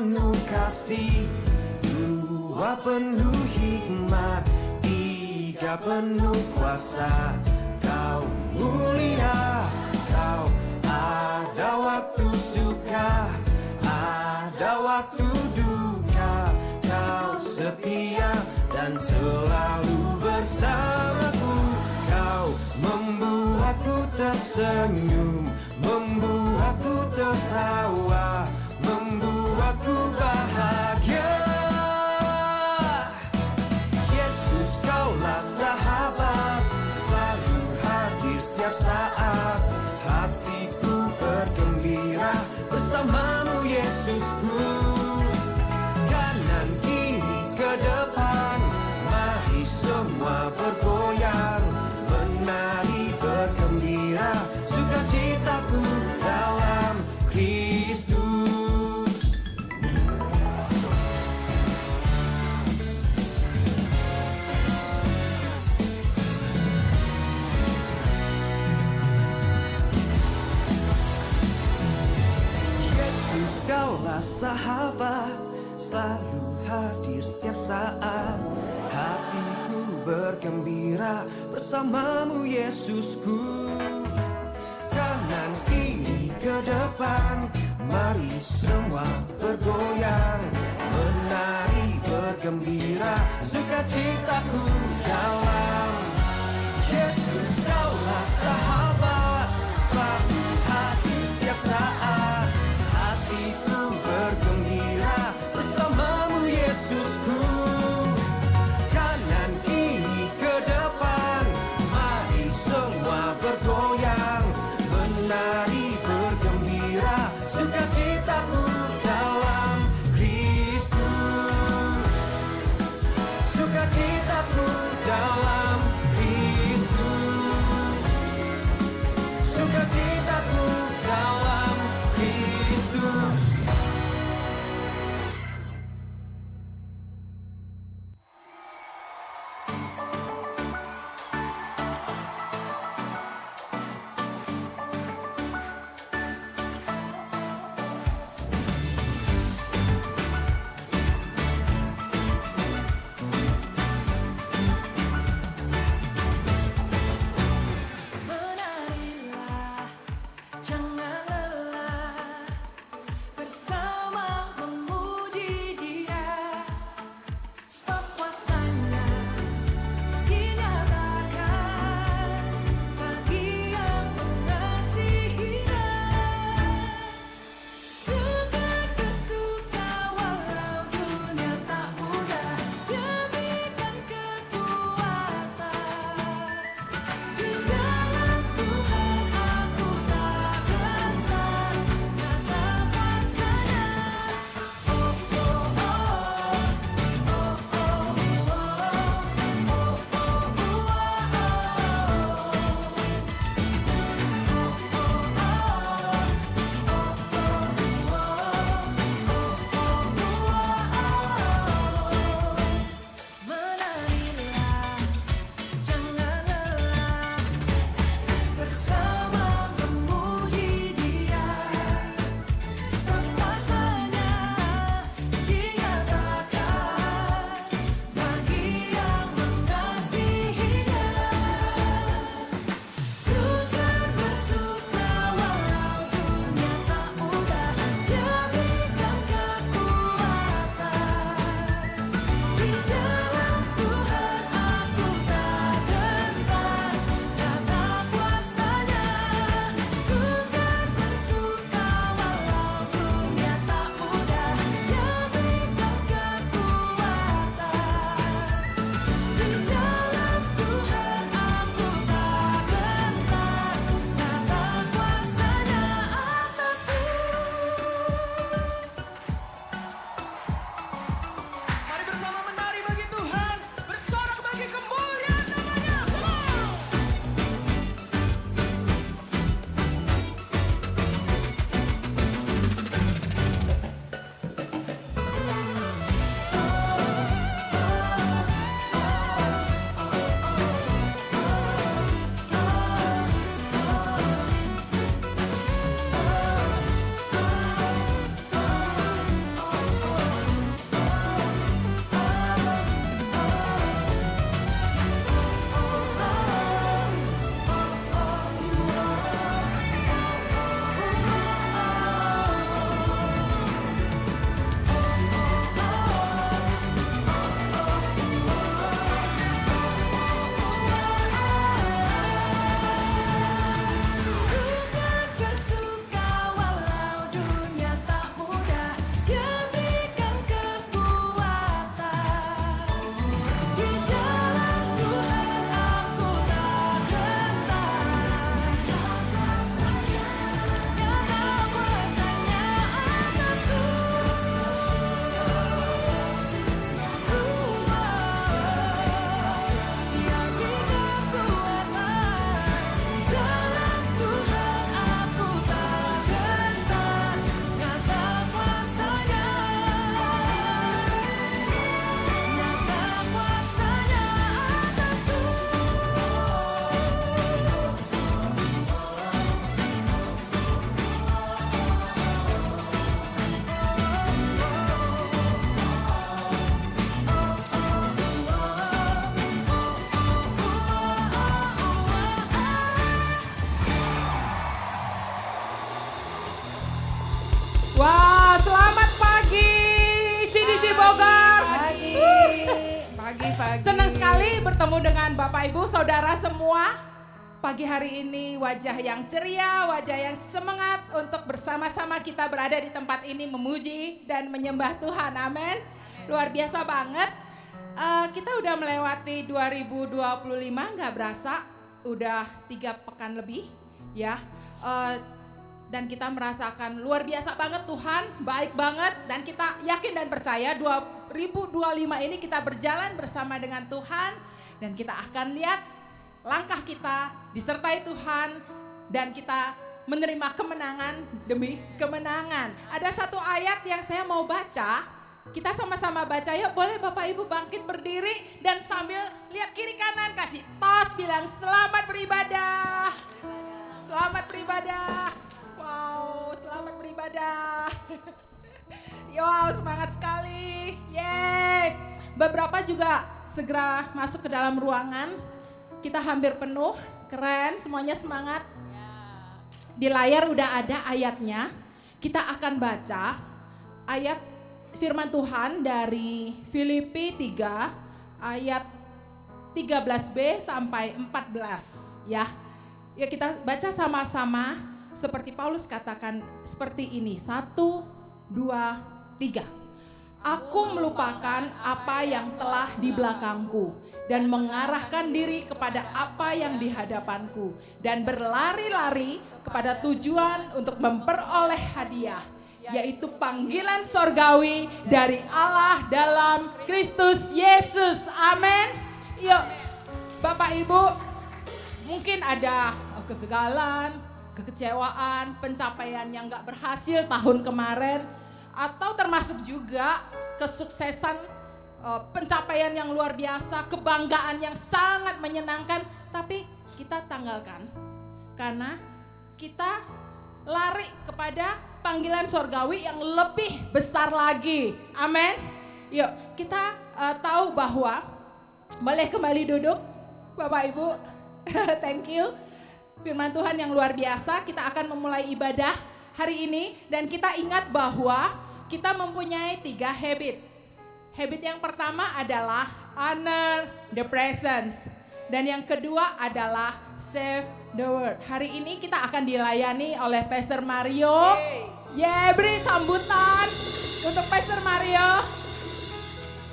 penuh kasih, dua penuh hikmat, tiga penuh kuasa. Kau mulia, kau ada waktu suka, ada waktu duka. Kau setia dan selalu bersamaku. Kau membuatku tersenyum, membuatku tertawa, membuatku bahagia. Yesus, kaulah sahabat, selalu hadir setiap saat. Hatiku bergembira bersamamu, Yesusku. Kanan kiri ke depan, mari semua bergoyang, menari bergembira, sukacitaku dalam Kristus. Yesus, kaulah sahabat, selalu hadir setiap saat. Hatiku bergembira bersamamu, Yesusku. Kanan kiri ke depan, mari semua bergoyang, menari bergembira, sukacitaku dalam Yesus. Kaulah sahabat, selalu hadir setiap saat. Hatiku bergembira bersamamu, Yesusku. Kanan kiri ke depan, mari semua bergoyang, menari bergembira, sukacitaku dalam Kristus. Sukacitaku dalam pagi. Senang sekali bertemu dengan Bapak Ibu, Saudara semua. Pagi hari ini wajah yang ceria, wajah yang semangat untuk bersama-sama kita berada di tempat ini memuji dan menyembah Tuhan. Amin. Luar biasa banget. Kita udah melewati 2025, nggak berasa udah 3 pekan lebih ya. Dan kita merasakan luar biasa banget, Tuhan baik banget, dan kita yakin dan percaya 2025 ini kita berjalan bersama dengan Tuhan, dan kita akan lihat langkah kita disertai Tuhan, dan kita menerima kemenangan demi kemenangan. Ada satu ayat yang saya mau baca, kita sama-sama baca yuk. Boleh Bapak Ibu bangkit berdiri dan sambil lihat kiri kanan, kasih tos, bilang selamat beribadah. Selamat beribadah. Wow, selamat beribadah. Wow, semangat sekali. Yeay. Beberapa juga segera masuk ke dalam ruangan. Kita hampir penuh, keren, semuanya semangat. Di layar udah ada ayatnya. Kita akan baca ayat firman Tuhan dari Filipi 3 ayat 13b sampai 14 ya. Ya, kita baca sama-sama seperti Paulus katakan seperti ini. 1, 2, 3. Aku melupakan apa yang telah di belakangku dan mengarahkan diri kepada apa yang di hadapanku, dan berlari-lari kepada tujuan untuk memperoleh hadiah, yaitu panggilan sorgawi dari Allah dalam Kristus Yesus. Amin. Yuk Bapak Ibu, mungkin ada kegagalan, kekecewaan, pencapaian yang gak berhasil tahun kemarin, atau termasuk juga kesuksesan, pencapaian yang luar biasa, kebanggaan yang sangat menyenangkan, tapi kita tanggalkan karena kita lari kepada panggilan sorgawi yang lebih besar lagi. Amin. Yuk kita tahu bahwa, boleh kembali duduk Bapak Ibu. Thank you. Firman Tuhan yang luar biasa. Kita akan memulai ibadah hari ini, dan kita ingat bahwa kita mempunyai 3 habit. Habit yang pertama adalah honor the presence, dan yang kedua adalah save the word. Hari ini kita akan dilayani oleh Pastor Mario. Beri sambutan untuk Pastor Mario.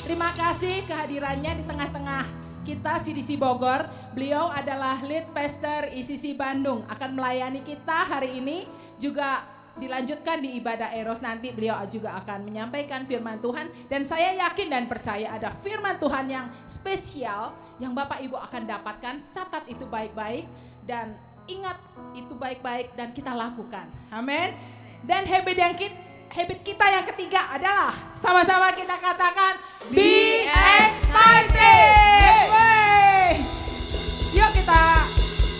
Terima kasih kehadirannya di tengah-tengah kita CDC Bogor. Beliau adalah lead pastor ICC Bandung, akan melayani kita hari ini. Juga dilanjutkan di ibadah Eros, nanti beliau juga akan menyampaikan firman Tuhan, dan saya yakin dan percaya ada firman Tuhan yang spesial yang Bapak Ibu akan dapatkan. Catat itu baik-baik dan ingat itu baik-baik dan kita lakukan. Amin. Dan habit kita yang ketiga adalah sama-sama kita katakan be excited. Yuk kita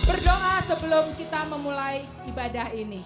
berdoa sebelum kita memulai ibadah ini.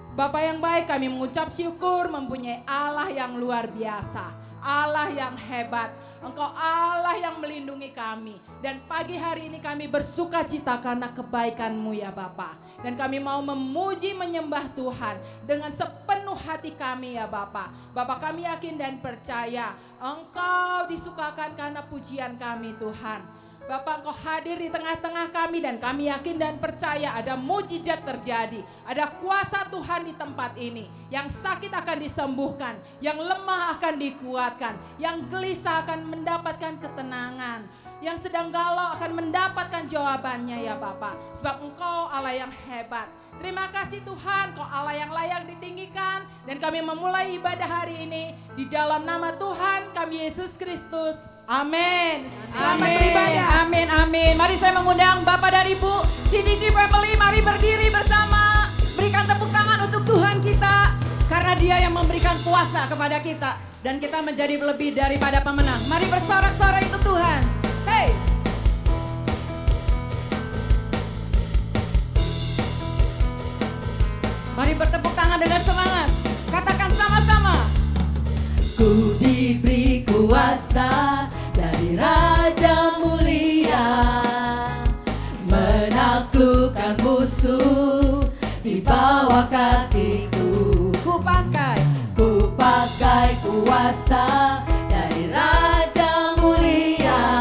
Bapa yang baik, kami mengucap syukur mempunyai Allah yang luar biasa, Allah yang hebat. Engkau Allah yang melindungi kami, dan pagi hari ini kami bersuka cita karena kebaikan-Mu ya Bapa. Dan kami mau memuji menyembah Tuhan dengan sepenuh hati kami ya Bapa. Bapa, kami yakin dan percaya Engkau disukakan karena pujian kami Tuhan. Bapak, Engkau hadir di tengah-tengah kami, dan kami yakin dan percaya ada mujizat terjadi. Ada kuasa Tuhan di tempat ini. Yang sakit akan disembuhkan, yang lemah akan dikuatkan, yang gelisah akan mendapatkan ketenangan, yang sedang galau akan mendapatkan jawabannya ya Bapak. Sebab Engkau Allah yang hebat. Terima kasih Tuhan, Kau Allah yang layak ditinggikan. Dan kami memulai ibadah hari ini di dalam nama Tuhan kami Yesus Kristus. Amin. Selamat beribadah. Amin, amin. Mari saya mengundang Bapak dan Ibu CDC Family, mari berdiri bersama. Berikan tepuk tangan untuk Tuhan kita, karena Dia yang memberikan kuasa kepada kita, dan kita menjadi lebih daripada pemenang. Mari bersorak-sorai untuk Tuhan. Hey. Mari bertepuk tangan dengan semangat. Katakan sama-sama. Ku diberi kuasa dari Raja Mulia, menaklukkan musuh di bawah kakiku. Ku pakai kuasa dari Raja Mulia,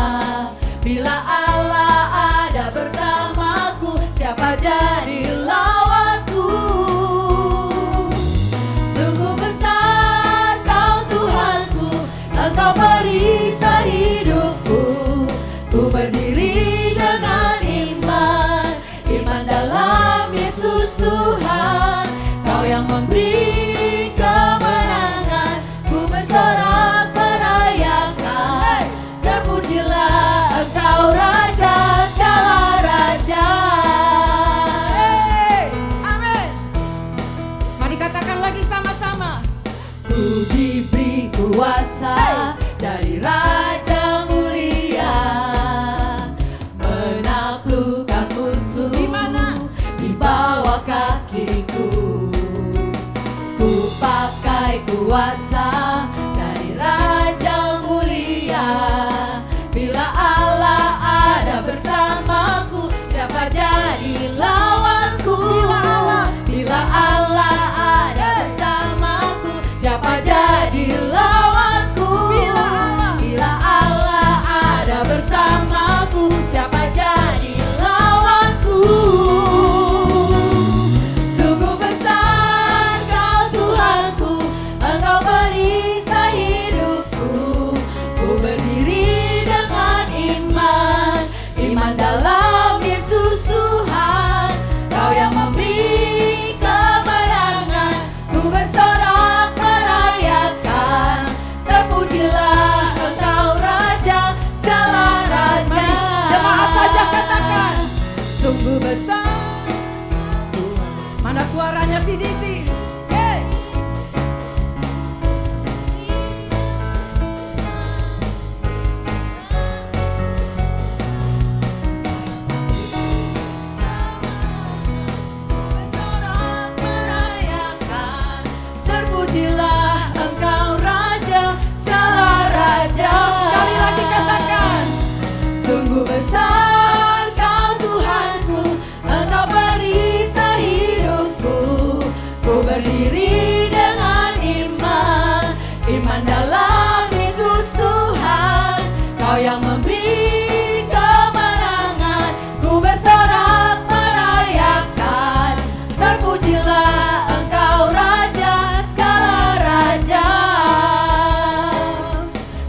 berdiri dengan iman, iman dalam Yesus Tuhan. Kau yang memberi kemenangan, ku bersorak merayakan. Terpujilah Engkau Raja segala raja. Amin. Mari katakan lagi sama-sama. Ku diberi kuasa dari Raja mulia, menaklukkan musuh Di mana? di bawah kakiku. Ku pakai kuasa dari Raja mulia. Bila Allah ada bersamaku, siapa jadi lawanku? Bila Allah ada bersamaku, siapa jadi lawanku? Bila Allah ada bersamaku, siapa jadi lawanku? Sungguh besar Kau Tuhanku, Engkau perisai hidupku. Ku berdiri dengan iman, iman dalam Yesus Tuhan. Kau yang memberi kemenangan, ku bersorak merayakan. Terpujilah Engkau Raja segala raja. Jemaat saja katakan. Sungguh besar. Mana suaranya CDC? Hey. Bersorak merayakan. Terpujilah Engkau Raja segala raja. Sekali lagi katakan. Sungguh besar Kau Tuhanku, Engkau perisai hidupku. Ku berdiri dengan iman, iman dalam Yesus Tuhan. Kau yang memberi kemenangan, ku bersorak merayakan. Terpujilah Engkau Raja segala raja.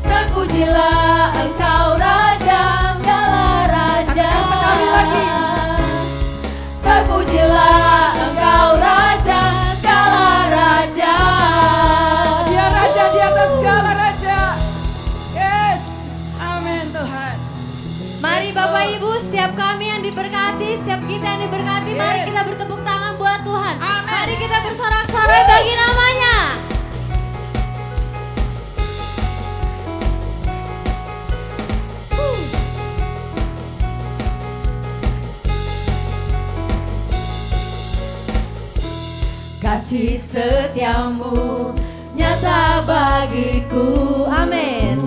Terpujilah Engkau Raja segala raja. Katakan sekali lagi. Terpujilah Engkau Raja segala raja. Dia raja di atas segala raja. Yes. Amin Tuhan. Mari Bapak Ibu, setiap kami yang diberkati, setiap kita yang diberkati, mari kita bertepuk tangan buat Tuhan. Amin. Mari kita bersorak-sorai bagi namanya. Kasih setiamu nyata bagiku, amin.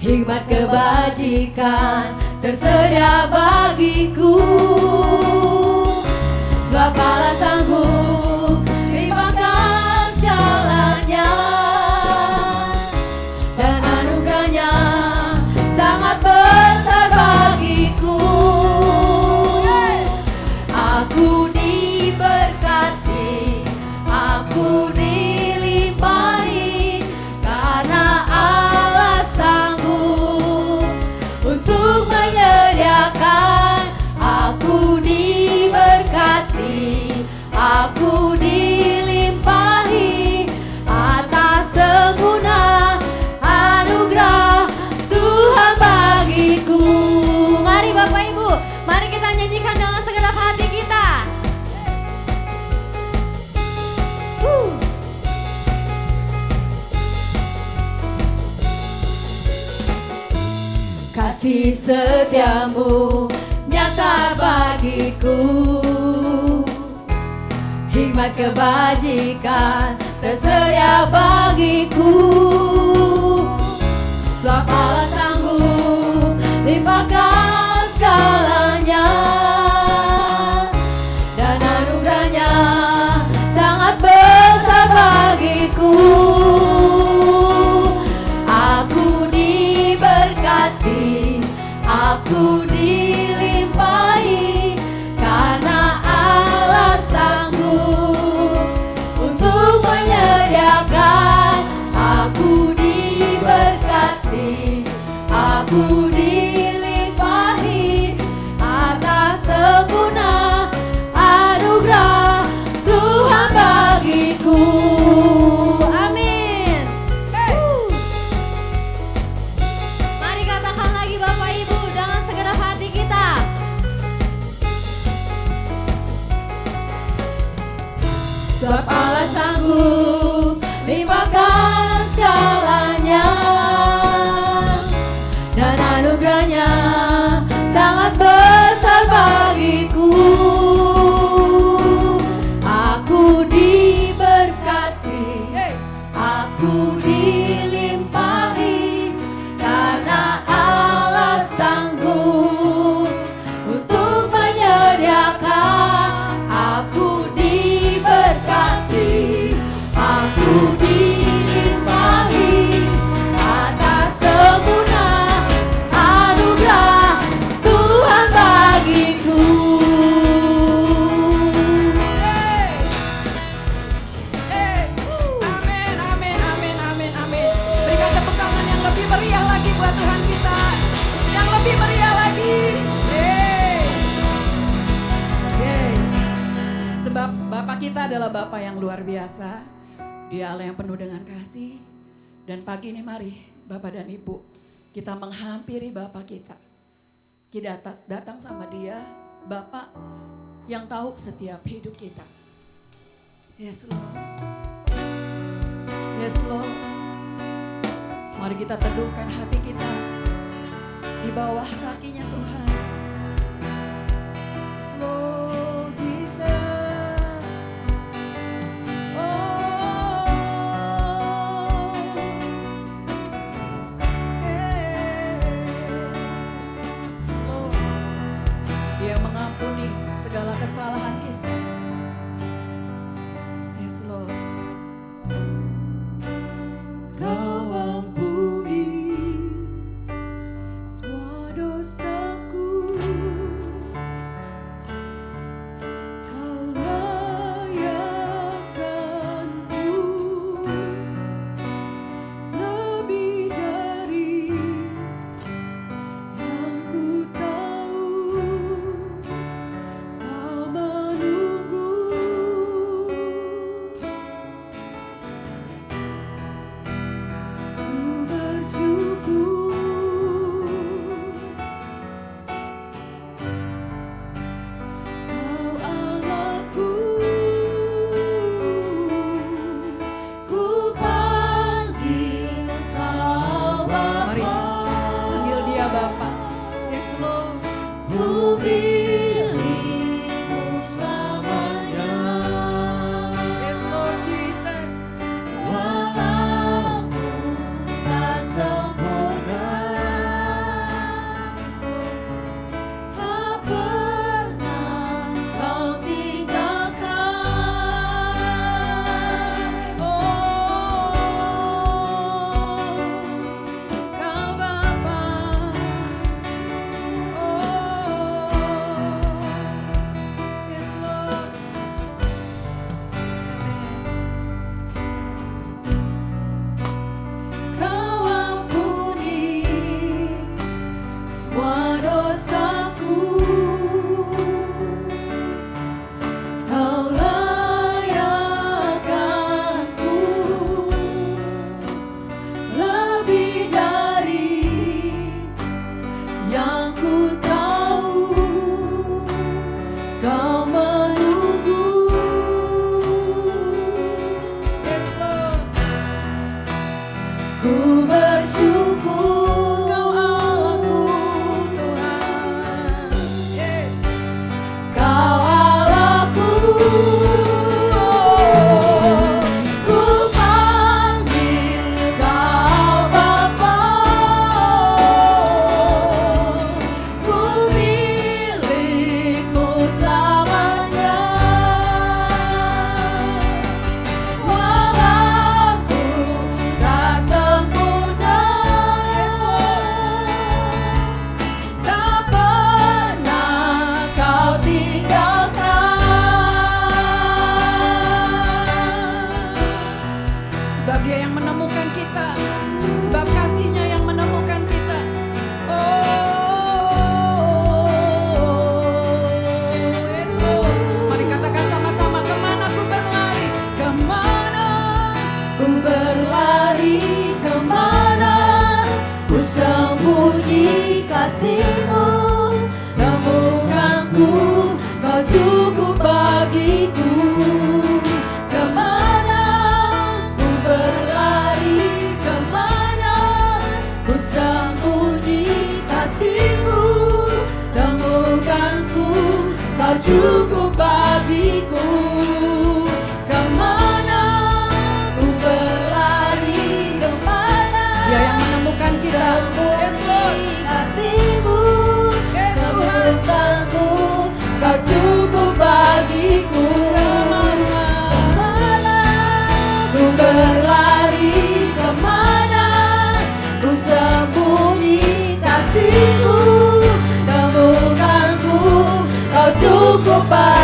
Hikmat kebajikan tersedia bagiku. Sebab Allah sanggup limpahkan segalanya, dan anugerahnya sangat besar bagiku. Aku diberkati, aku dilimpahi, karena Allah sanggup untuk menyediakan. Aku diberkati, aku dilimpahi, atas sempurna anugerah Tuhan bagiku. Mari Bapak Ibu, mari kita nyanyikan dengan segenap hati kita. Kasih setiamu nyata bagiku, hikmat kebajikan tersedia bagiku. Sebab Allah sanggup limpahkan segalanya, dan anugerahnya sangat besar bagiku. Aku diberkati, aku dilimpahi, karena Allah sanggup untuk menyediakan. Aku diberkati, adalah Bapa yang luar biasa. Dia Allah yang penuh dengan kasih. Dan pagi ini mari Bapak dan Ibu, kita menghampiri Bapa kita. Kita datang sama Dia, Bapa yang tahu setiap hidup kita. Yes Lord. Yes Lord. Mari kita teduhkan hati kita di bawah kakinya Tuhan. Yes Lord Jesus. Oh, yes Lord. Dia mengampuni segala kesalahan kita. Yes Lord. Kau ampuni semua dosaku. Kau layakkanku lebih dari yang ku tahu. Kau menunggu. Ku bersyukur. Kau Allahku. Ku panggil Kau Bapa. Mari panggil Dia Bapa. Yes Lord. Ku milikmu selamanya. Yes Lord Jesus. Walau ku tak sempurna, yes Lord, tak pernah Kau tinggalkan. Oh, Kau Bapa. Oh, yes Lord. Kau ampuni semua dosaku. Kau layakkanku lebih dari yang ku tahu. Kau menunggu. Yes Lord. Ku bersyukur Kau Allahku Tuhan. Yes. Kau Allahku. Ku panggil Kau Bapa. Ku milikmu selamanya. Walau ku tak sempurna, yes Lord, tak pernah Kau tinggalkan. Sebab Dia yang menemukan kita, sebab kasih-Nya yang menemukan kita. Oh, yes Lord. Mari katakan sama-sama, kemana ku berlari, kemana ku berlari, kemana ku sembunyi kasih-Mu. Temukanku, Kau cukup bagiku. Kemana ku berlari, kemana ku sembunyi kasih-Mu. Temukanku, Kau cukup bagiku. Kemana ku berlari, kemana Dia yang menemukan kita. Yes Lord. Kasih-Mu. Yes Tuhan. Temukanku, Kau cukup bagiku. Kemana ku berlari, kemana ku sembunyi kasih-Mu. Temukanku, Kau cukup bagiku.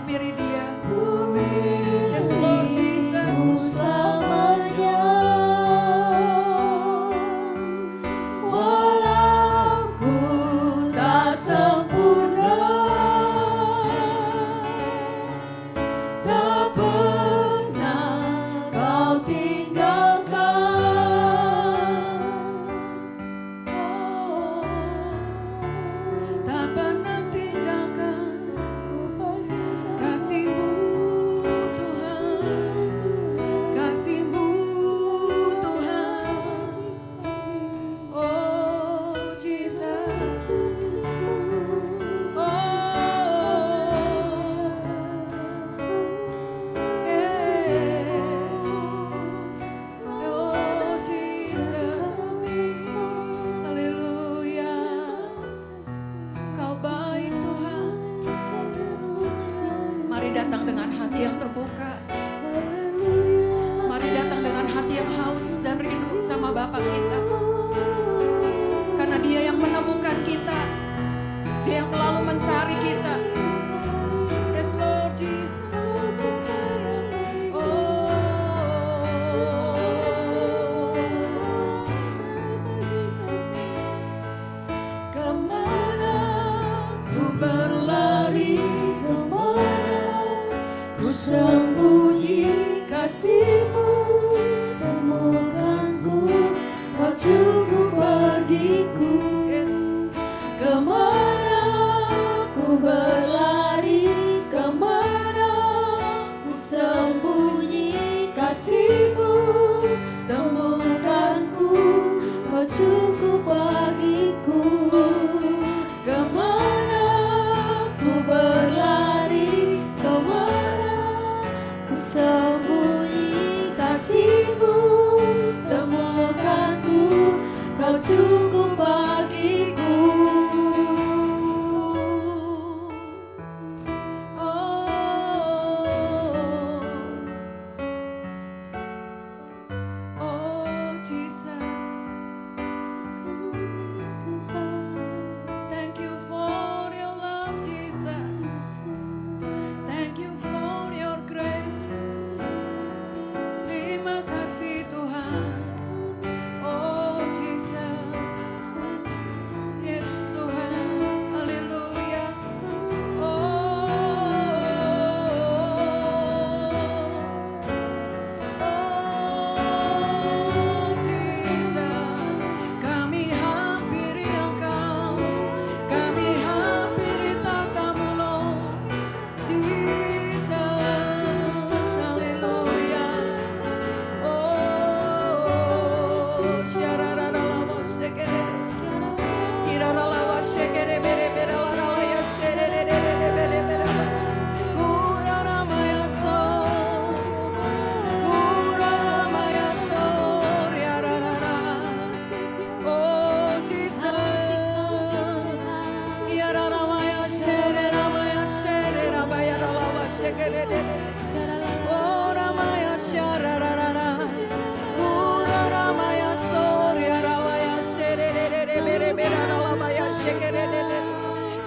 menghampiri Dia. Yes Lord Jesus. Selamanya, walau ku tak sempurna, tak pernah kau tinggalkan. Oh, tak pernah tinggalkan kasih-Mu Tuhan, kasih-Mu Tuhan. Oh Jesus, oh oh Jesus, haleluya. Kau baik Tuhan. Mari datang dengan hati yang terbuka. Mari datang dengan hati yang haus dan rindu sama Bapa kita. Karena Dia yang menemukan kita. Dia yang selalu mencari kita. Yes Lord Jesus. Kemana ku berlari, Ku sembunyi kasih-Mu, temukanku, Kau cukup bagiku. yes. Kemana ku berlari, kemana ku sembunyi kasih-Mu, temukanku, Kau cukup bagiku. Kemana ku berlari, kemana ku sembunyi kasih-Mu, temukanku, Kau cukup bagiku. Oh Jesus, thank you for your love Jesus. Thank you for your grace. Terima kasih Tuhan. Oh Jesus, Yesus Tuhan, haleluya. Oh Jesus, kami hampiri Engkau, kami hampiri tatamu Lord. Jesus, haleluya. Oh, syarararalawa shekere, iraralawa shekere bere bere laralaya sherere bere bere bere. Kuraramaya so, kuraramaya so, yararara. Oh Jesus, yararamaya shereramaya shererabaya ralawa shekere. Oh ramaya shararara. Kuraramaya so, yaramaya sherere bere bere ralabaya shekere.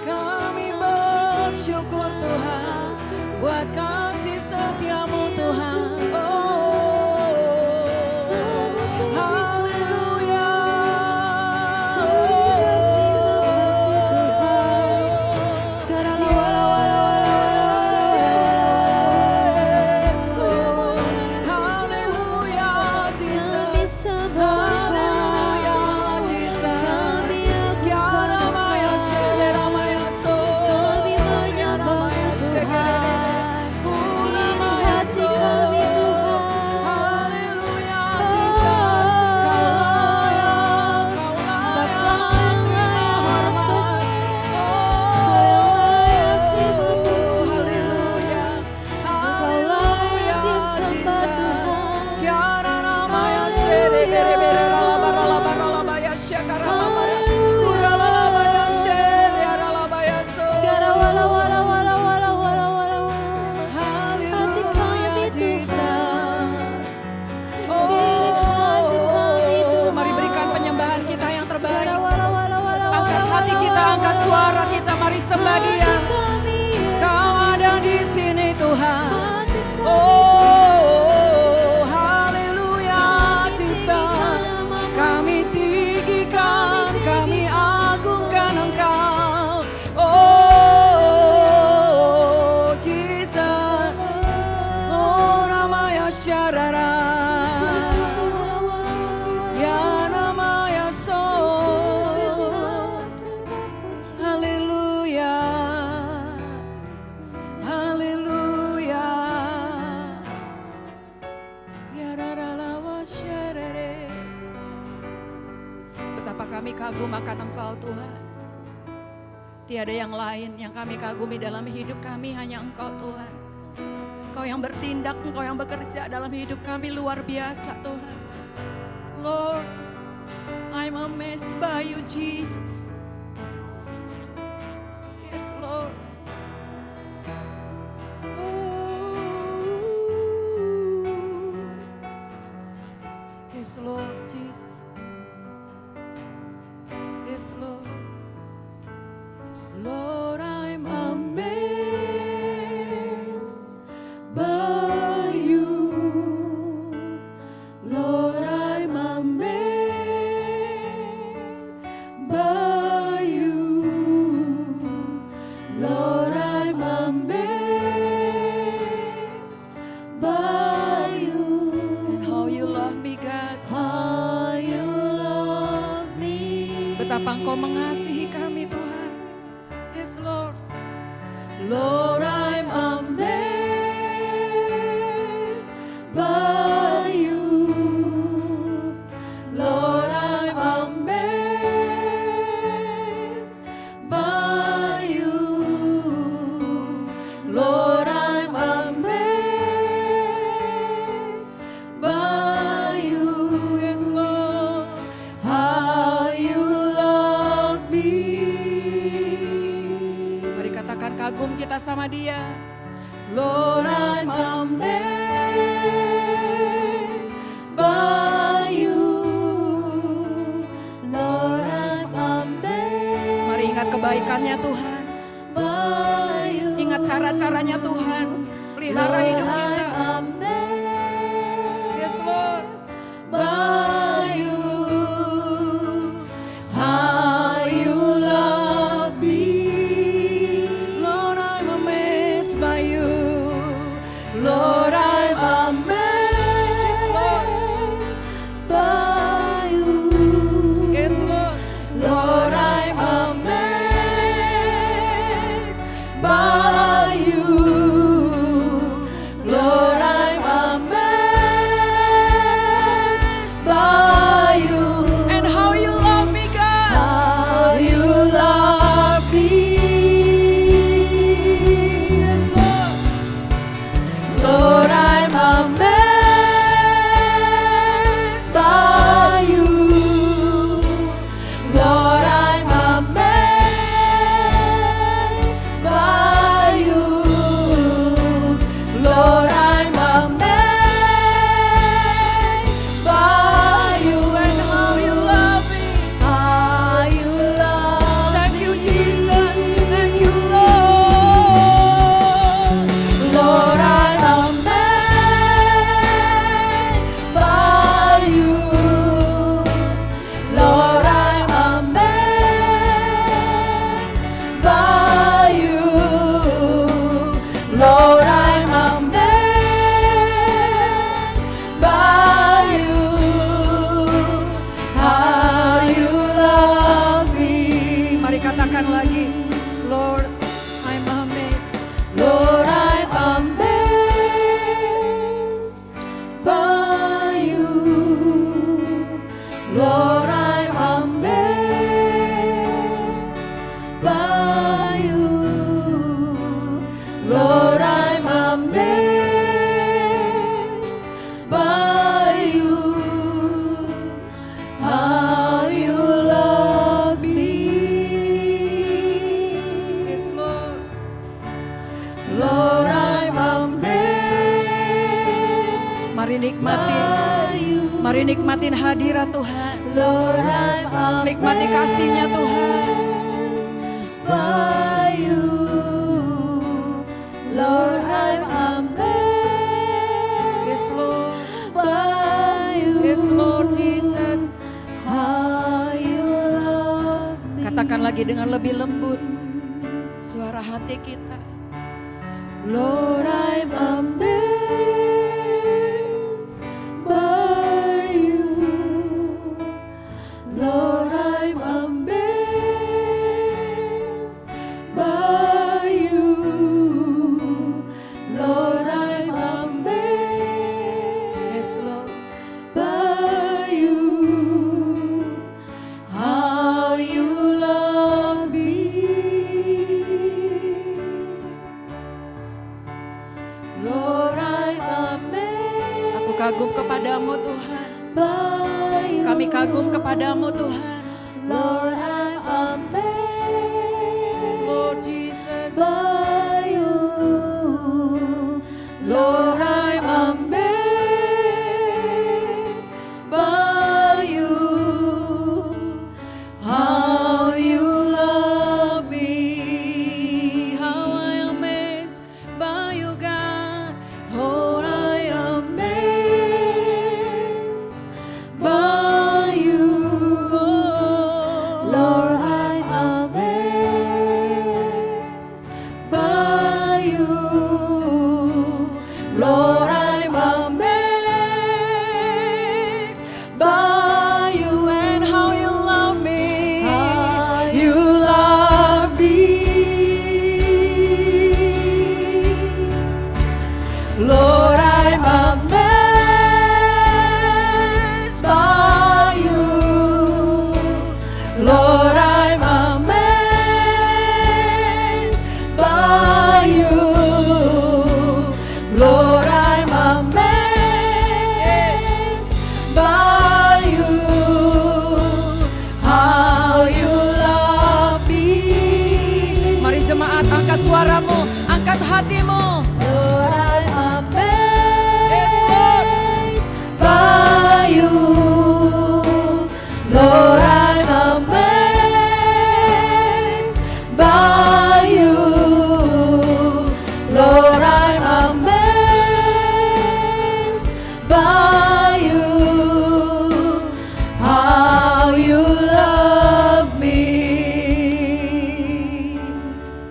Kami bersyukur Tuhan buat kasih setiamu Tuhan. Oh, haleluya. Sekarang wala wala wala Yes, Lord. Haleluya, Jesus. kami sembah, Haleluya, Jesus. kami agung Yaramaya sheramaya so. kami menyembah Tuhan. Ini hati kami Tuhan. Haleluya, Jesus. Kau layak, kau layak, haleluya. Engkau layak disembah Tuhan. Kiara ramaya shere bere bere ralaba ralaba ralaba ya shakara ramaya. Uralaba ya shere ralaba ya so. Sekarang wala wala wala wala wala wala wala. Hati Haleluya, kami Jesus. Hati kami Tuhan. Mari berikan penyembahan kita yang terbaik. Sekarang wala wala wala wala. Angkat hati kita, angkat suara kita, mari sembah Dia. Kami Kau ada di sini. syarara. Ya nama ya so. Haleluya. Haleluya. Ya raralawa syarere. Betapa kami kagum akan Engkau Tuhan. Tiada yang lain yang kami kagumi dalam hidup kami, hanya Engkau Tuhan. Engkau yang bertindak, Engkau yang bekerja dalam hidup kami luar biasa Tuhan. Lord, I'm amazed by you Jesus. Yes Lord. Oh. Yes Lord Jesus. Yes Lord. Lord, I'm amazed by you. Lord, I'm amazed by you. Lord, I'm amazed by you. And how you love me, God. How you love me. Betapa Engkau mengasihi kami, Tuhan. Yes, Lord. Lord, I'm amazed by you. Lord, I'm amazed by you. Lord, I'm amazed by you. Yes, Lord. How you love me. Mari katakan kagum kita sama Dia. Lord, I'm amazed by you. Lord, I'm amazed. Mari ingat kebaikannya Tuhan. By you. Ingat cara-caranya Tuhan. Pelihara hidup kita. Yes, Lord. By you. How you love me. Lord, I'm amazed by you. Lord, I'm amazed by you. Yes, Lord. Lord, I'm amazed by you. Lord, I'm amazed by you. And how you love me, God. How you love me. Yes, Lord. Lord, I'm amazed by you. Lord, I'm amazed by you. Lord, I'm amazed by you. And how you love me. How you love. Thank you, Jesus. Thank you, Lord. Lord, I'm amazed by you. Lord, I'm amazed by you. Lord, I'm amazed by you. How you love me. Mari katakan lagi. Lord, I'm amazed. Lord, I'm amazed by you. Lord, I'm amazed by you. Lord, I'm amazed by you. How you love me. Yes, Lord. Lord, I'm amazed. Mari nikmatin hadirat Tuhan. Lord, I'm amazed. Nikmati kasih-Nya Tuhan. By you. Lord, I'm amazed. Yes, Lord. By you. Yes, Lord Jesus. How you love me. Katakan lagi dengan lebih lembut suara hati kita. Lord, I'm amazed kagum kepadamu Tuhan. by you. Kami kagum kepadamu Tuhan. Lord, I'm amazed Lord Jesus. by you. Lord, I'm amazed by you. How you love me. How I am amazed by you, God. Lord, I am amazed by you. Lord, I'm amazed by you. Lord, I'm amazed by you and how you love me. You love me. Lord, I'm amazed by you. Lord, I'm amazed by you. Lord, I'm amazed by you. How you love me. Mari jemaat angkat suaramu, angkat hatimu. Lord, I'm amazed by you. Lord, I'm amazed by you. Lord, I'm amazed by you. How you love me.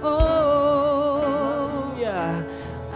Oh. Ya.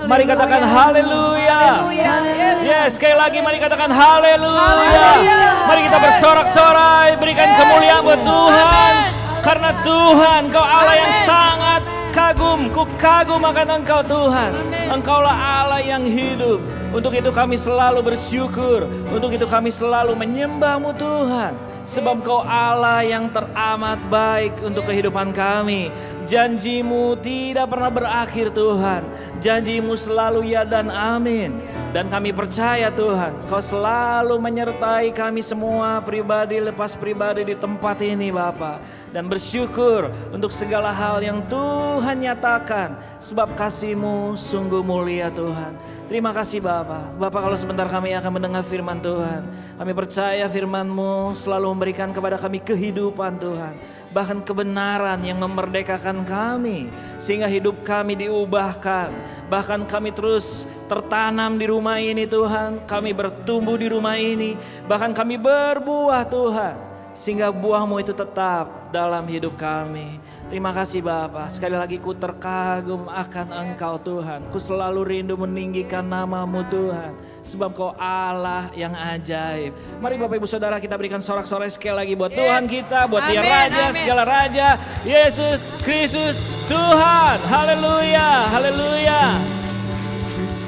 Mari katakan haleluya. Haleluya. Yes. Yes, sekali lagi mari katakan haleluya. Haleluya. Mari kita bersorak-sorai, berikan kemuliaan buat Tuhan. Karena Tuhan, Kau Allah yang sangat kagum. Ku kagum akan Engkau Tuhan. Engkaulah Allah yang hidup. Untuk itu kami selalu bersyukur. Untuk itu kami selalu menyembah-Mu Tuhan. Sebab Kau Allah yang teramat baik untuk kehidupan kami. Janji-Mu tidak pernah berakhir Tuhan. Janji-Mu selalu ya dan amin. Dan kami percaya Tuhan, Kau selalu menyertai kami semua pribadi lepas pribadi di tempat ini Bapa. Dan bersyukur untuk segala hal yang Tuhan nyatakan. Sebab kasih-Mu sungguh mulia Tuhan. Terima kasih Bapa. Bapa, kalau sebentar kami akan mendengar firman Tuhan. Kami percaya firman-Mu selalu memberikan kepada kami kehidupan Tuhan. Bahkan kebenaran yang memerdekakan kami. Sehingga hidup kami diubahkan. Bahkan kami terus tertanam di rumah ini Tuhan. Kami bertumbuh di rumah ini. Bahkan kami berbuah Tuhan. Sehingga buah-Mu itu tetap dalam hidup kami. Terima kasih Bapa. Sekali lagi ku terkagum akan Engkau Tuhan. Ku selalu rindu meninggikan nama-Mu Tuhan. Sebab Kau Allah yang ajaib. Mari Bapak Ibu Saudara kita berikan sorak-sorai sekali lagi buat Tuhan kita. Buat Dia Amin, Raja, amin. segala Raja. Yesus Kristus Tuhan. Haleluya, haleluya.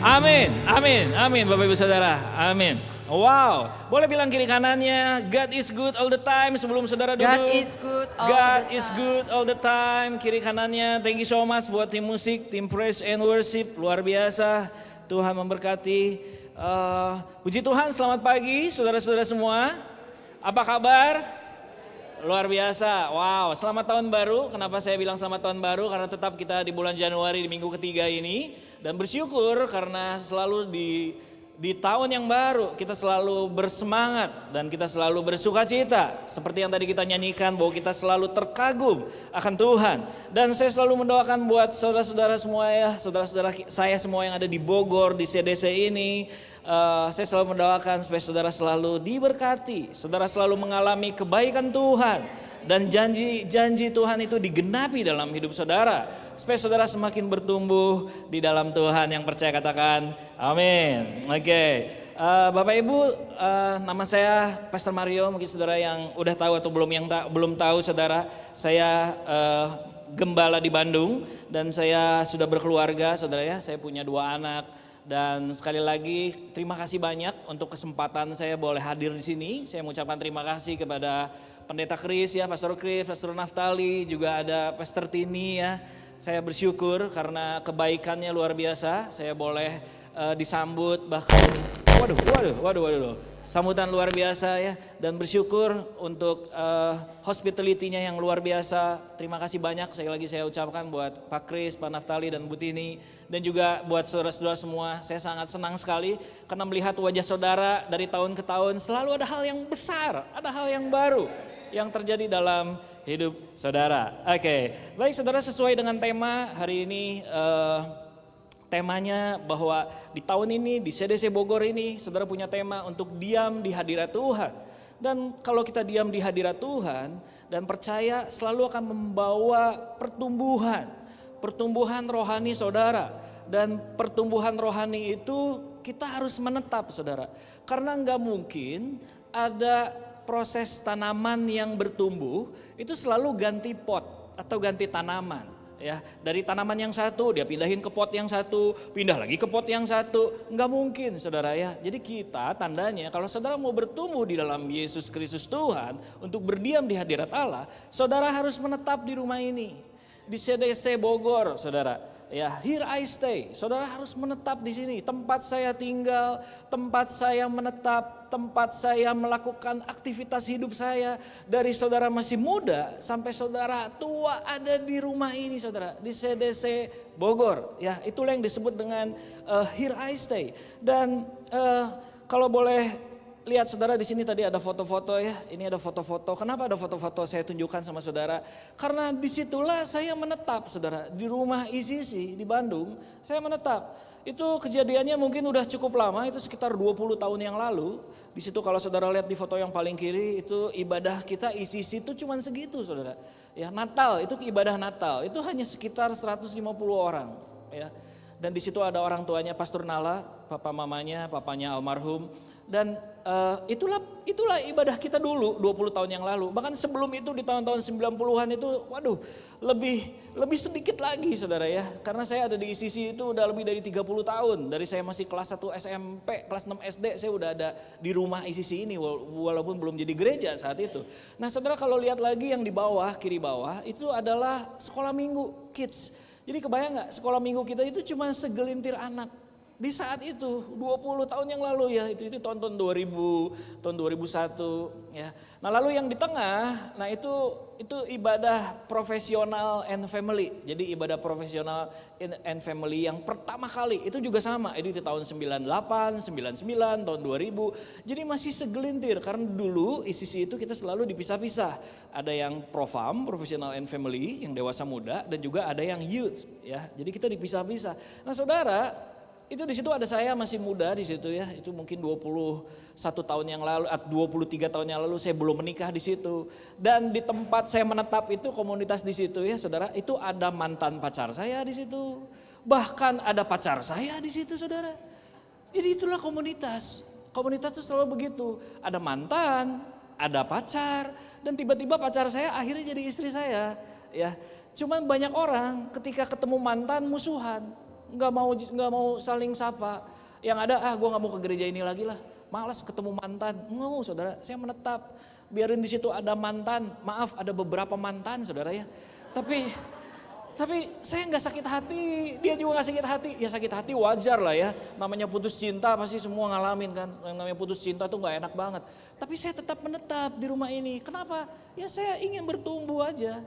Amin, amin, amin Bapak Ibu Saudara. Amin. Wow, boleh bilang kiri kanannya, God is good all the time sebelum saudara duduk. God is good all God the is time. good all the time. Kiri kanannya, thank you so much buat tim musik, tim praise and worship, luar biasa. Tuhan memberkati. Puji Tuhan, selamat pagi saudara-saudara semua. Apa kabar? Luar biasa, wow, selamat tahun baru. Kenapa saya bilang selamat tahun baru? Karena tetap kita di bulan Januari di minggu ketiga ini. Dan bersyukur karena selalu di tahun yang baru kita selalu bersemangat dan kita selalu bersuka cita. Seperti yang tadi kita nyanyikan bahwa kita selalu terkagum akan Tuhan. Dan saya selalu mendoakan buat saudara-saudara semua ya, saudara-saudara saya semua yang ada di Bogor, di CDC ini. Saya selalu mendoakan supaya saudara selalu diberkati, saudara selalu mengalami kebaikan Tuhan. Dan janji-janji Tuhan itu digenapi dalam hidup saudara. Supaya saudara semakin bertumbuh di dalam Tuhan. Yang percaya katakan amin. Oke. Bapak Ibu, nama saya Pastor Mario. Mungkin saudara yang udah tahu atau belum tahu saudara. Saya gembala di Bandung. Dan saya sudah berkeluarga saudara ya. Saya punya 2 anak. Dan sekali lagi terima kasih banyak untuk kesempatan saya boleh hadir di sini. Saya mengucapkan terima kasih kepada Pendeta Kris ya, Pastor Kris, Pastor Naftali, juga ada Pastor Tini ya. Saya bersyukur karena kebaikannya luar biasa. Saya boleh disambut, bahkan waduh. Sambutan luar biasa ya, dan bersyukur untuk hospitality-nya yang luar biasa. Terima kasih banyak sekali lagi saya ucapkan buat Pak Kris, Pak Naftali dan Bu Tini, dan juga buat saudara-saudara semua. Saya sangat senang sekali karena melihat wajah saudara dari tahun ke tahun selalu ada hal yang besar, ada hal yang baru yang terjadi dalam hidup saudara. Oke, baik saudara, sesuai dengan tema hari ini. Temanya bahwa di tahun ini di CDC Bogor ini saudara punya tema untuk diam di hadirat Tuhan. Dan kalau kita diam di hadirat Tuhan dan percaya, selalu akan membawa pertumbuhan rohani saudara. Dan pertumbuhan rohani itu kita harus menetap saudara. Karena enggak mungkin ada proses tanaman yang bertumbuh itu selalu ganti pot atau ganti tanaman. Ya, dari tanaman yang satu dia pindahin ke pot yang satu, pindah lagi ke pot yang satu, nggak mungkin saudara ya. Jadi kita tandanya kalau saudara mau bertumbuh di dalam Yesus Kristus Tuhan untuk berdiam di hadirat Allah, saudara harus menetap di rumah ini, di CDC Bogor saudara. Ya, here I stay. Saudara harus menetap di sini. Tempat saya tinggal, tempat saya menetap, tempat saya melakukan aktivitas hidup saya. Dari saudara masih muda sampai saudara tua ada di rumah ini saudara. Di CDC Bogor. Ya, itulah yang disebut dengan here I stay. Dan kalau boleh lihat saudara, di sini tadi ada foto-foto ya. Ini ada foto-foto. Kenapa ada foto-foto saya tunjukkan sama saudara? Karena disitulah saya menetap saudara. Di rumah ICC di Bandung saya menetap. Itu kejadiannya mungkin udah cukup lama, itu sekitar 20 tahun yang lalu. Di situ kalau saudara lihat di foto yang paling kiri itu ibadah kita ICC itu cuma segitu saudara. Ya, Natal itu ibadah Natal itu hanya sekitar 150 orang ya. Dan di situ ada orang tuanya Pastor Nala, papa mamanya, papanya almarhum. Dan itulah ibadah kita dulu 20 tahun yang lalu. Bahkan sebelum itu di tahun-tahun 90-an itu lebih sedikit lagi saudara ya. Karena saya ada di ICC itu udah lebih dari 30 tahun. Dari saya masih kelas 1 SMP, kelas 6 SD saya udah ada di rumah ICC ini walaupun belum jadi gereja saat itu. Nah saudara, kalau lihat lagi yang di bawah, kiri bawah itu adalah sekolah minggu kids. Jadi kebayang gak sekolah minggu kita itu cuma segelintir anak. Di saat itu 20 tahun yang lalu ya, itu tahun 2000, tahun 2001 ya. Nah lalu yang di tengah, nah itu ibadah profesional and family. Jadi ibadah profesional and family yang pertama kali itu juga sama. Itu di tahun 98, 99, tahun 2000. Jadi masih segelintir karena dulu ICC itu kita selalu dipisah-pisah. Ada yang profam, professional and family, yang dewasa muda, dan juga ada yang youth ya. Jadi kita dipisah-pisah. Nah saudara, itu di situ ada saya masih muda di situ ya, itu mungkin 21 tahun yang lalu, 23 tahun yang lalu saya belum menikah di situ. Dan di tempat saya menetap itu komunitas di situ ya saudara, itu ada mantan pacar saya di situ. Bahkan ada pacar saya di situ saudara. Jadi itulah komunitas. Komunitas itu selalu begitu, ada mantan, ada pacar, dan tiba-tiba pacar saya akhirnya jadi istri saya ya. Cuman banyak orang ketika ketemu mantan musuhan. Nggak mau saling sapa. Yang ada gue nggak mau ke gereja ini lagi lah. Malas ketemu mantan. Nggak mau saudara, saya menetap. Biarin di situ ada mantan. Maaf, ada beberapa mantan saudara ya. Tapi saya nggak sakit hati. Dia juga nggak sakit hati. Ya sakit hati wajar lah ya. Namanya putus cinta pasti semua ngalamin kan. Yang namanya putus cinta tuh nggak enak banget. Tapi saya tetap menetap di rumah ini. Kenapa? Ya saya ingin bertumbuh aja.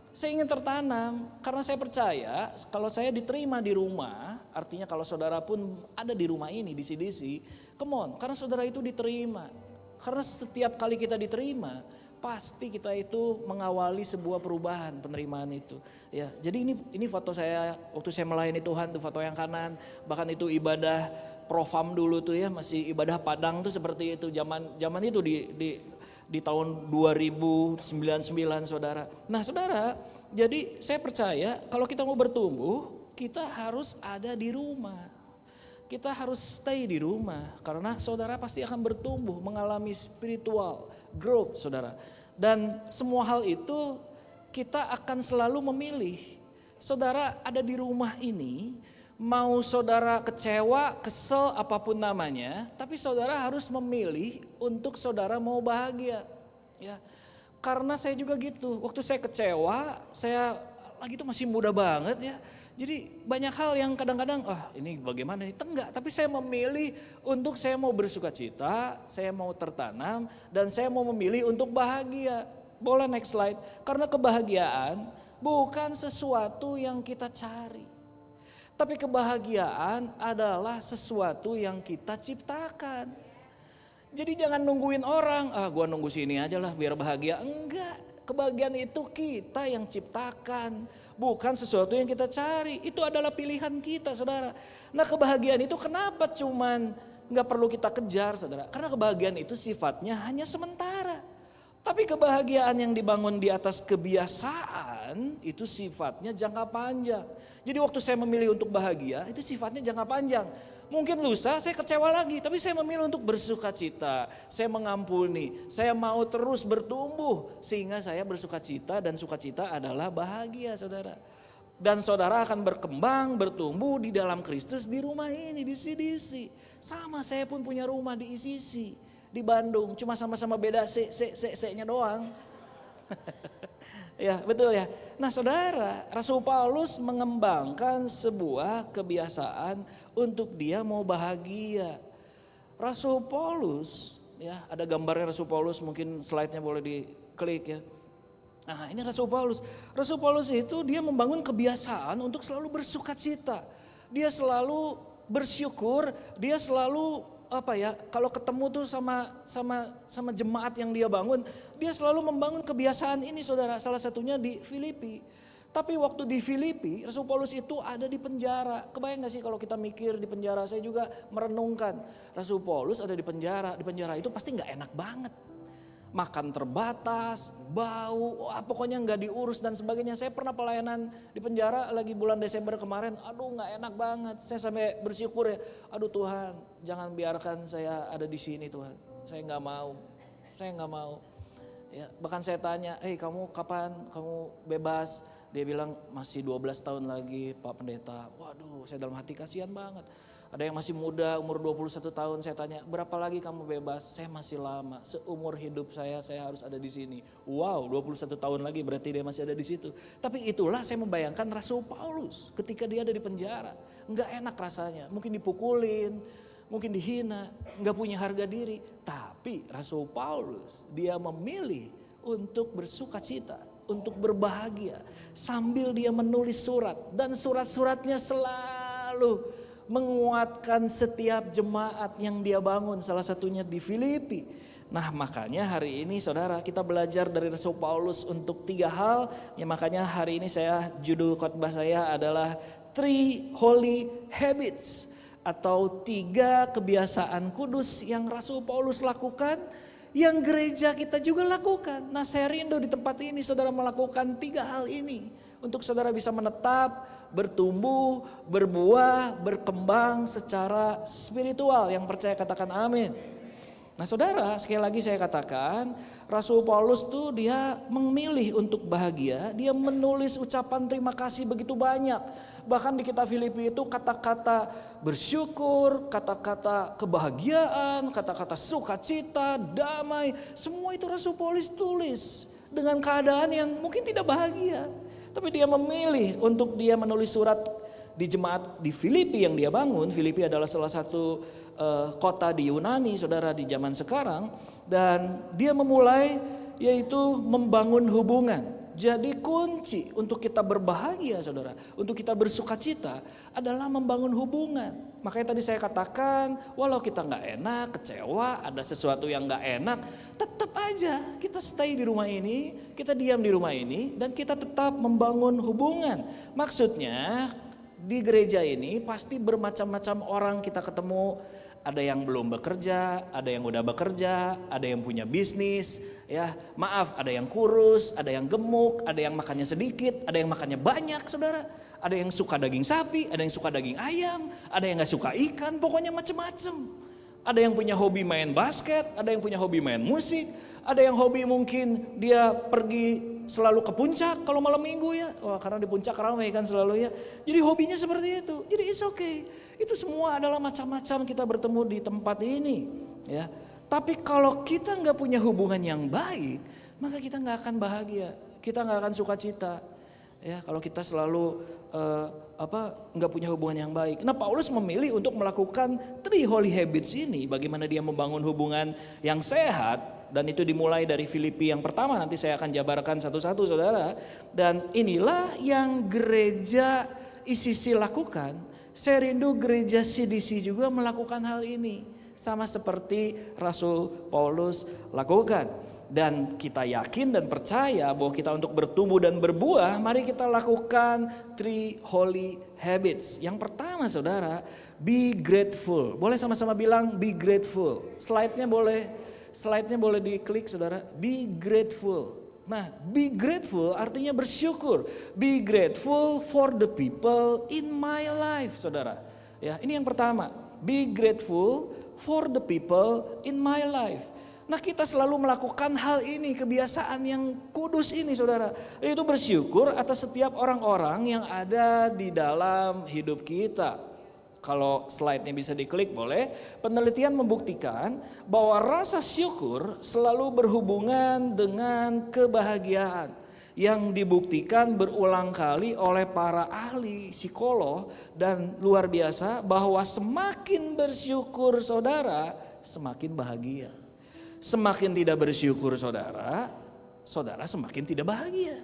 Saya ingin tertanam karena saya percaya kalau saya diterima di rumah, artinya kalau saudara pun ada di rumah ini di CDC, come on, karena saudara itu diterima. Karena setiap kali kita diterima, pasti kita itu mengawali sebuah perubahan penerimaan itu. Ya, jadi ini foto saya waktu saya melayani Tuhan, tuh foto yang kanan, bahkan itu ibadah profam dulu tuh ya, masih ibadah Padang tuh seperti itu zaman itu di tahun 2099 saudara. Nah saudara, jadi saya percaya kalau kita mau bertumbuh, kita harus ada di rumah. Kita harus stay di rumah karena saudara pasti akan bertumbuh, mengalami spiritual growth saudara. Dan semua hal itu kita akan selalu memilih. Saudara ada di rumah ini, mau saudara kecewa, kesel, apapun namanya, tapi saudara harus memilih untuk saudara mau bahagia. Ya, karena saya juga gitu, waktu saya kecewa, saya lagi itu masih muda banget ya. Jadi banyak hal yang kadang-kadang, ini bagaimana nih? Enggak, tapi saya memilih untuk saya mau bersuka cita, saya mau tertanam, dan saya mau memilih untuk bahagia. Boleh next slide. Karena kebahagiaan bukan sesuatu yang kita cari. Tapi kebahagiaan adalah sesuatu yang kita ciptakan. Jadi jangan nungguin orang, gua nunggu sini aja lah biar bahagia. Enggak. Kebahagiaan itu kita yang ciptakan, bukan sesuatu yang kita cari. Itu adalah pilihan kita, saudara. Nah, kebahagiaan itu kenapa cuman nggak perlu kita kejar, saudara? Karena kebahagiaan itu sifatnya hanya sementara. Tapi kebahagiaan yang dibangun di atas kebiasaan itu sifatnya jangka panjang. Jadi waktu saya memilih untuk bahagia itu sifatnya jangka panjang. Mungkin lusa saya kecewa lagi, tapi saya memilih untuk bersuka cita. Saya mengampuni, saya mau terus bertumbuh sehingga saya bersuka cita dan sukacita adalah bahagia, saudara. Dan saudara akan berkembang, bertumbuh di dalam Kristus di rumah ini, di CDC. Sama, saya pun punya rumah di ICC, di Bandung. Cuma sama-sama beda C-nya doang. Ya, betul ya. Nah, saudara, Rasul Paulus mengembangkan sebuah kebiasaan untuk dia mau bahagia. Rasul Paulus, ya, ada gambarnya Rasul Paulus, mungkin slide-nya boleh diklik ya. Nah, ini Rasul Paulus. Rasul Paulus itu dia membangun kebiasaan untuk selalu bersuka cita. Dia selalu bersyukur, dia selalu kalau ketemu tuh sama jemaat yang dia bangun, dia selalu membangun kebiasaan ini, saudara. Salah satunya di Filipi. Tapi waktu di Filipi, Rasul Paulus itu ada di penjara. Kebayang gak sih kalau kita mikir di penjara? Saya juga merenungkan. Rasul Paulus ada di penjara. Di penjara itu pasti gak enak banget. Makan terbatas, bau, pokoknya gak diurus dan sebagainya. Saya pernah pelayanan di penjara lagi bulan Desember kemarin. Aduh, gak enak banget. Saya sampai bersyukur ya. Aduh Tuhan, jangan biarkan saya ada di sini Tuhan. Saya gak mau. Saya gak mau. Ya, bahkan saya tanya, kamu kapan kamu bebas? Dia bilang masih 12 tahun lagi Pak Pendeta. Waduh, saya dalam hati kasihan banget. Ada yang masih muda, umur 21 tahun, saya tanya, berapa lagi kamu bebas? Saya masih lama, seumur hidup saya harus ada di sini. Wow, 21 tahun lagi berarti dia masih ada di situ. Tapi itulah saya membayangkan Rasul Paulus ketika dia ada di penjara. Enggak enak rasanya, mungkin dipukulin, mungkin dihina, enggak punya harga diri. Tapi Rasul Paulus, dia memilih untuk bersuka cita, untuk berbahagia. Sambil dia menulis surat, dan surat-suratnya selalu menguatkan setiap jemaat yang dia bangun, salah satunya di Filipi. Nah, makanya hari ini saudara kita belajar dari Rasul Paulus untuk 3 hal. Ya, makanya hari ini judul khotbah saya adalah 3 Holy Habits, atau 3 kebiasaan kudus yang Rasul Paulus lakukan, yang gereja kita juga lakukan. Nah, saya rindu di tempat ini saudara melakukan 3 hal ini untuk saudara bisa menetap, bertumbuh, berbuah, berkembang secara spiritual. Yang percaya katakan amin. Nah, saudara, sekali lagi saya katakan, Rasul Paulus tuh dia memilih untuk bahagia. Dia menulis ucapan terima kasih begitu banyak. Bahkan di kitab Filipi itu kata-kata bersyukur, kata-kata kebahagiaan, kata-kata sukacita, damai, semua itu Rasul Paulus tulis dengan keadaan yang mungkin tidak bahagia. Tapi dia memilih untuk dia menulis surat di jemaat di Filipi yang dia bangun. Filipi adalah salah satu kota di Yunani, saudara, di zaman sekarang. Dan dia memulai yaitu membangun hubungan. Jadi kunci untuk kita berbahagia, saudara, untuk kita bersukacita adalah membangun hubungan. Makanya tadi saya katakan, walau kita gak enak, kecewa, ada sesuatu yang gak enak, tetap aja kita stay di rumah ini, kita diam di rumah ini, dan kita tetap membangun hubungan. Maksudnya di gereja ini pasti bermacam-macam orang kita ketemu. Ada yang belum bekerja, ada yang udah bekerja, ada yang punya bisnis, ya maaf, ada yang kurus, ada yang gemuk, ada yang makannya sedikit, ada yang makannya banyak, saudara. Ada yang suka daging sapi, ada yang suka daging ayam, ada yang gak suka ikan, pokoknya macem-macem. Ada yang punya hobi main basket, ada yang punya hobi main musik, ada yang hobi mungkin dia pergi selalu ke puncak kalau malam minggu ya. Wah, karena di puncak ramai kan selalu ya. Jadi hobinya seperti itu. Jadi it's okay. Itu semua adalah macam-macam kita bertemu di tempat ini ya. Tapi kalau kita nggak punya hubungan yang baik, maka kita nggak akan bahagia. Kita nggak akan sukacita. Ya, kalau kita selalu nggak punya hubungan yang baik. Nah, Paulus memilih untuk melakukan 3 holy habits ini, bagaimana dia membangun hubungan yang sehat, dan itu dimulai dari Filipi yang pertama, nanti saya akan jabarkan satu-satu saudara. Dan inilah yang gereja ICC lakukan. Saya rindu gereja CDC juga melakukan hal ini, sama seperti Rasul Paulus lakukan. Dan kita yakin dan percaya bahwa kita untuk bertumbuh dan berbuah, mari kita lakukan 3 holy habits. Yang pertama saudara, be grateful. Boleh sama-sama bilang be grateful. Slide-nya boleh diklik saudara. Be grateful. Nah, be grateful artinya bersyukur. Be grateful for the people in my life saudara. Ya, ini yang pertama. Be grateful for the people in my life. Nah, kita selalu melakukan hal ini, kebiasaan yang kudus ini saudara. Yaitu bersyukur atas setiap orang-orang yang ada di dalam hidup kita. Kalau slide-nya bisa diklik boleh. Penelitian membuktikan bahwa rasa syukur selalu berhubungan dengan kebahagiaan. Yang dibuktikan berulang kali oleh para ahli psikolog dan luar biasa bahwa semakin bersyukur saudara, semakin bahagia. Semakin tidak bersyukur saudara semakin tidak bahagia.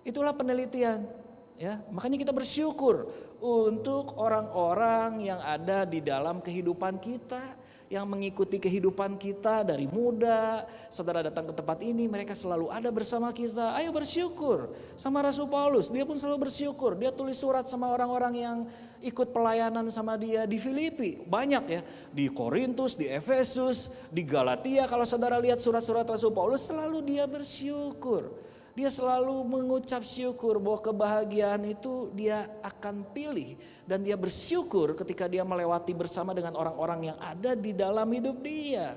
Itulah penelitian. Ya, makanya kita bersyukur untuk orang-orang yang ada di dalam kehidupan kita, yang mengikuti kehidupan kita dari muda. Saudara datang ke tempat ini, mereka selalu ada bersama kita. Ayo bersyukur. Sama Rasul Paulus, dia pun selalu bersyukur. Dia tulis surat sama orang-orang yang ikut pelayanan sama dia di Filipi. Banyak ya, di Korintus, di Efesus, di Galatia. Kalau saudara lihat surat-surat Rasul Paulus, selalu dia bersyukur. Dia selalu mengucap syukur bahwa kebahagiaan itu dia akan pilih. Dan dia bersyukur ketika dia melewati bersama dengan orang-orang yang ada di dalam hidup dia.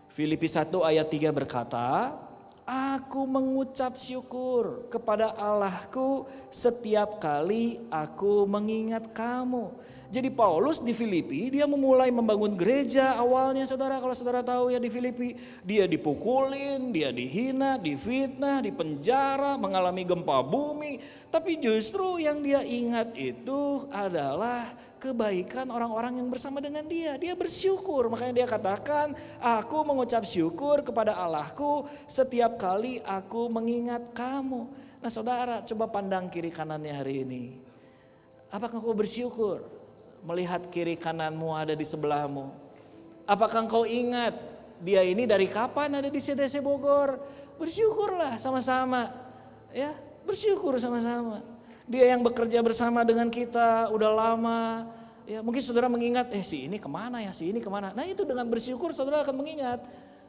Filipi 1 ayat 3 berkata, aku mengucap syukur kepada Allahku setiap kali aku mengingat kamu. Jadi Paulus di Filipi dia memulai membangun gereja awalnya saudara. Kalau saudara tahu ya di Filipi dia dipukulin, dia dihina, difitnah, dipenjara, mengalami gempa bumi. Tapi justru yang dia ingat itu adalah kebaikan orang-orang yang bersama dengan dia. Dia bersyukur, makanya dia katakan aku mengucap syukur kepada Allahku setiap kali aku mengingat kamu. Nah saudara coba pandang kiri kanannya hari ini. Apakah kau bersyukur? Melihat kiri kananmu ada di sebelahmu. Apakah engkau ingat dia ini dari kapan ada di CDC Bogor? Bersyukurlah sama-sama. Ya, bersyukur sama-sama. Dia yang bekerja bersama dengan kita udah lama. Ya, mungkin saudara mengingat, si ini kemana ya, si ini kemana. Nah itu dengan bersyukur saudara akan mengingat.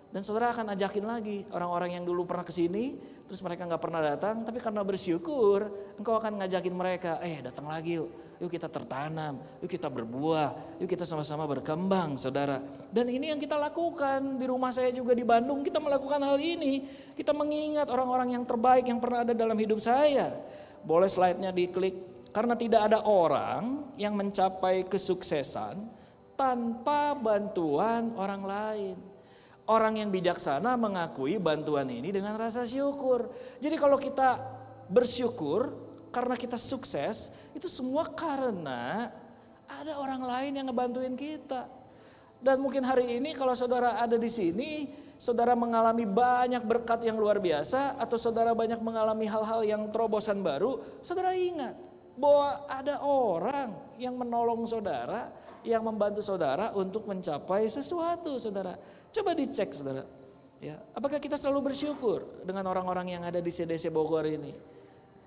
Dan saudara akan ajakin lagi orang-orang yang dulu pernah kesini, terus mereka gak pernah datang, tapi karena bersyukur, engkau akan ngajakin mereka, datang lagi yuk kita tertanam, yuk kita berbuah, yuk kita sama-sama berkembang saudara. Dan ini yang kita lakukan di rumah saya juga di Bandung, kita melakukan hal ini. Kita mengingat orang-orang yang terbaik yang pernah ada dalam hidup saya. Boleh slide-nya diklik, karena tidak ada orang yang mencapai kesuksesan tanpa bantuan orang lain. Orang yang bijaksana mengakui bantuan ini dengan rasa syukur. Jadi kalau kita bersyukur karena kita sukses, itu semua karena ada orang lain yang ngebantuin kita. Dan mungkin hari ini kalau saudara ada di sini, saudara mengalami banyak berkat yang luar biasa, atau saudara banyak mengalami hal-hal yang terobosan baru, saudara ingat bahwa ada orang yang menolong saudara, yang membantu saudara untuk mencapai sesuatu saudara. Coba dicek saudara, ya, apakah kita selalu bersyukur dengan orang-orang yang ada di CDC Bogor ini?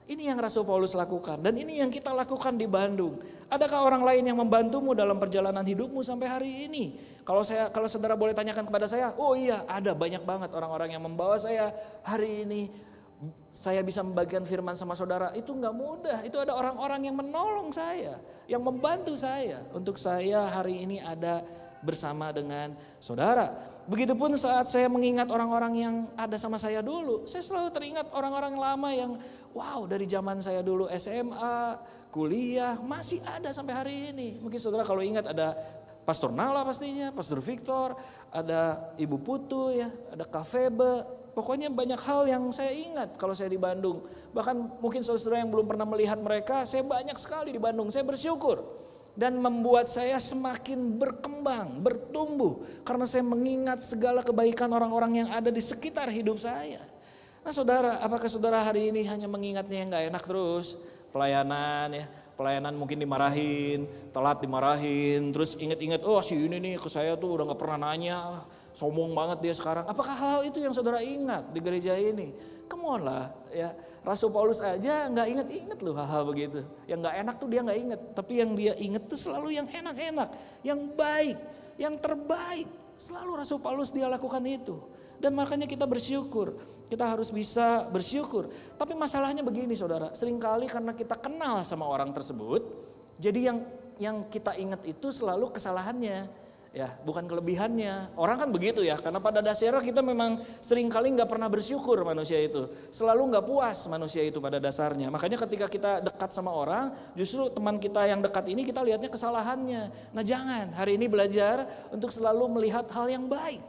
Ini yang Rasul Paulus lakukan dan ini yang kita lakukan di Bandung. Adakah orang lain yang membantumu dalam perjalanan hidupmu sampai hari ini? Kalau saudara boleh tanyakan kepada saya, oh iya ada banyak banget orang-orang yang membawa saya hari ini. Saya bisa membagikan firman sama saudara, itu gak mudah. Itu ada orang-orang yang menolong saya, yang membantu saya untuk saya hari ini ada bersama dengan saudara. Begitupun saat saya mengingat orang-orang yang ada sama saya dulu, saya selalu teringat orang-orang lama yang wow dari zaman saya dulu SMA, kuliah masih ada sampai hari ini. Mungkin saudara kalau ingat ada Pastor Nala pastinya, Pastor Victor, ada Ibu Putu ya, ada Kak Febe, Pokoknya banyak hal yang saya ingat kalau saya di Bandung. Bahkan mungkin saudara-saudara yang belum pernah melihat mereka, saya banyak sekali di Bandung. Saya bersyukur dan membuat saya semakin berkembang, bertumbuh. Karena saya mengingat segala kebaikan orang-orang yang ada di sekitar hidup saya. Nah saudara, apakah saudara hari ini hanya mengingatnya yang gak enak terus? Pelayanan ya, pelayanan mungkin dimarahin, telat dimarahin, terus inget-inget, oh si ini nih ke saya tuh udah gak pernah nanya, sombong banget dia sekarang. Apakah hal itu yang saudara ingat di gereja ini? Come on lah ya, Rasul Paulus aja gak inget-inget loh hal-hal begitu. Yang gak enak tuh dia gak inget, tapi yang dia inget tuh selalu yang enak-enak, yang baik, yang terbaik. Selalu Rasul Paulus dia lakukan itu. Dan makanya kita bersyukur, kita harus bisa bersyukur. Tapi masalahnya begini saudara, seringkali karena kita kenal sama orang tersebut, jadi yang kita ingat itu selalu kesalahannya, ya bukan kelebihannya. Orang kan begitu ya, karena pada dasarnya kita memang seringkali nggak pernah bersyukur manusia itu, selalu nggak puas manusia itu pada dasarnya. Makanya ketika kita dekat sama orang, justru teman kita yang dekat ini kita lihatnya kesalahannya. Nah jangan, hari ini belajar untuk selalu melihat hal yang baik.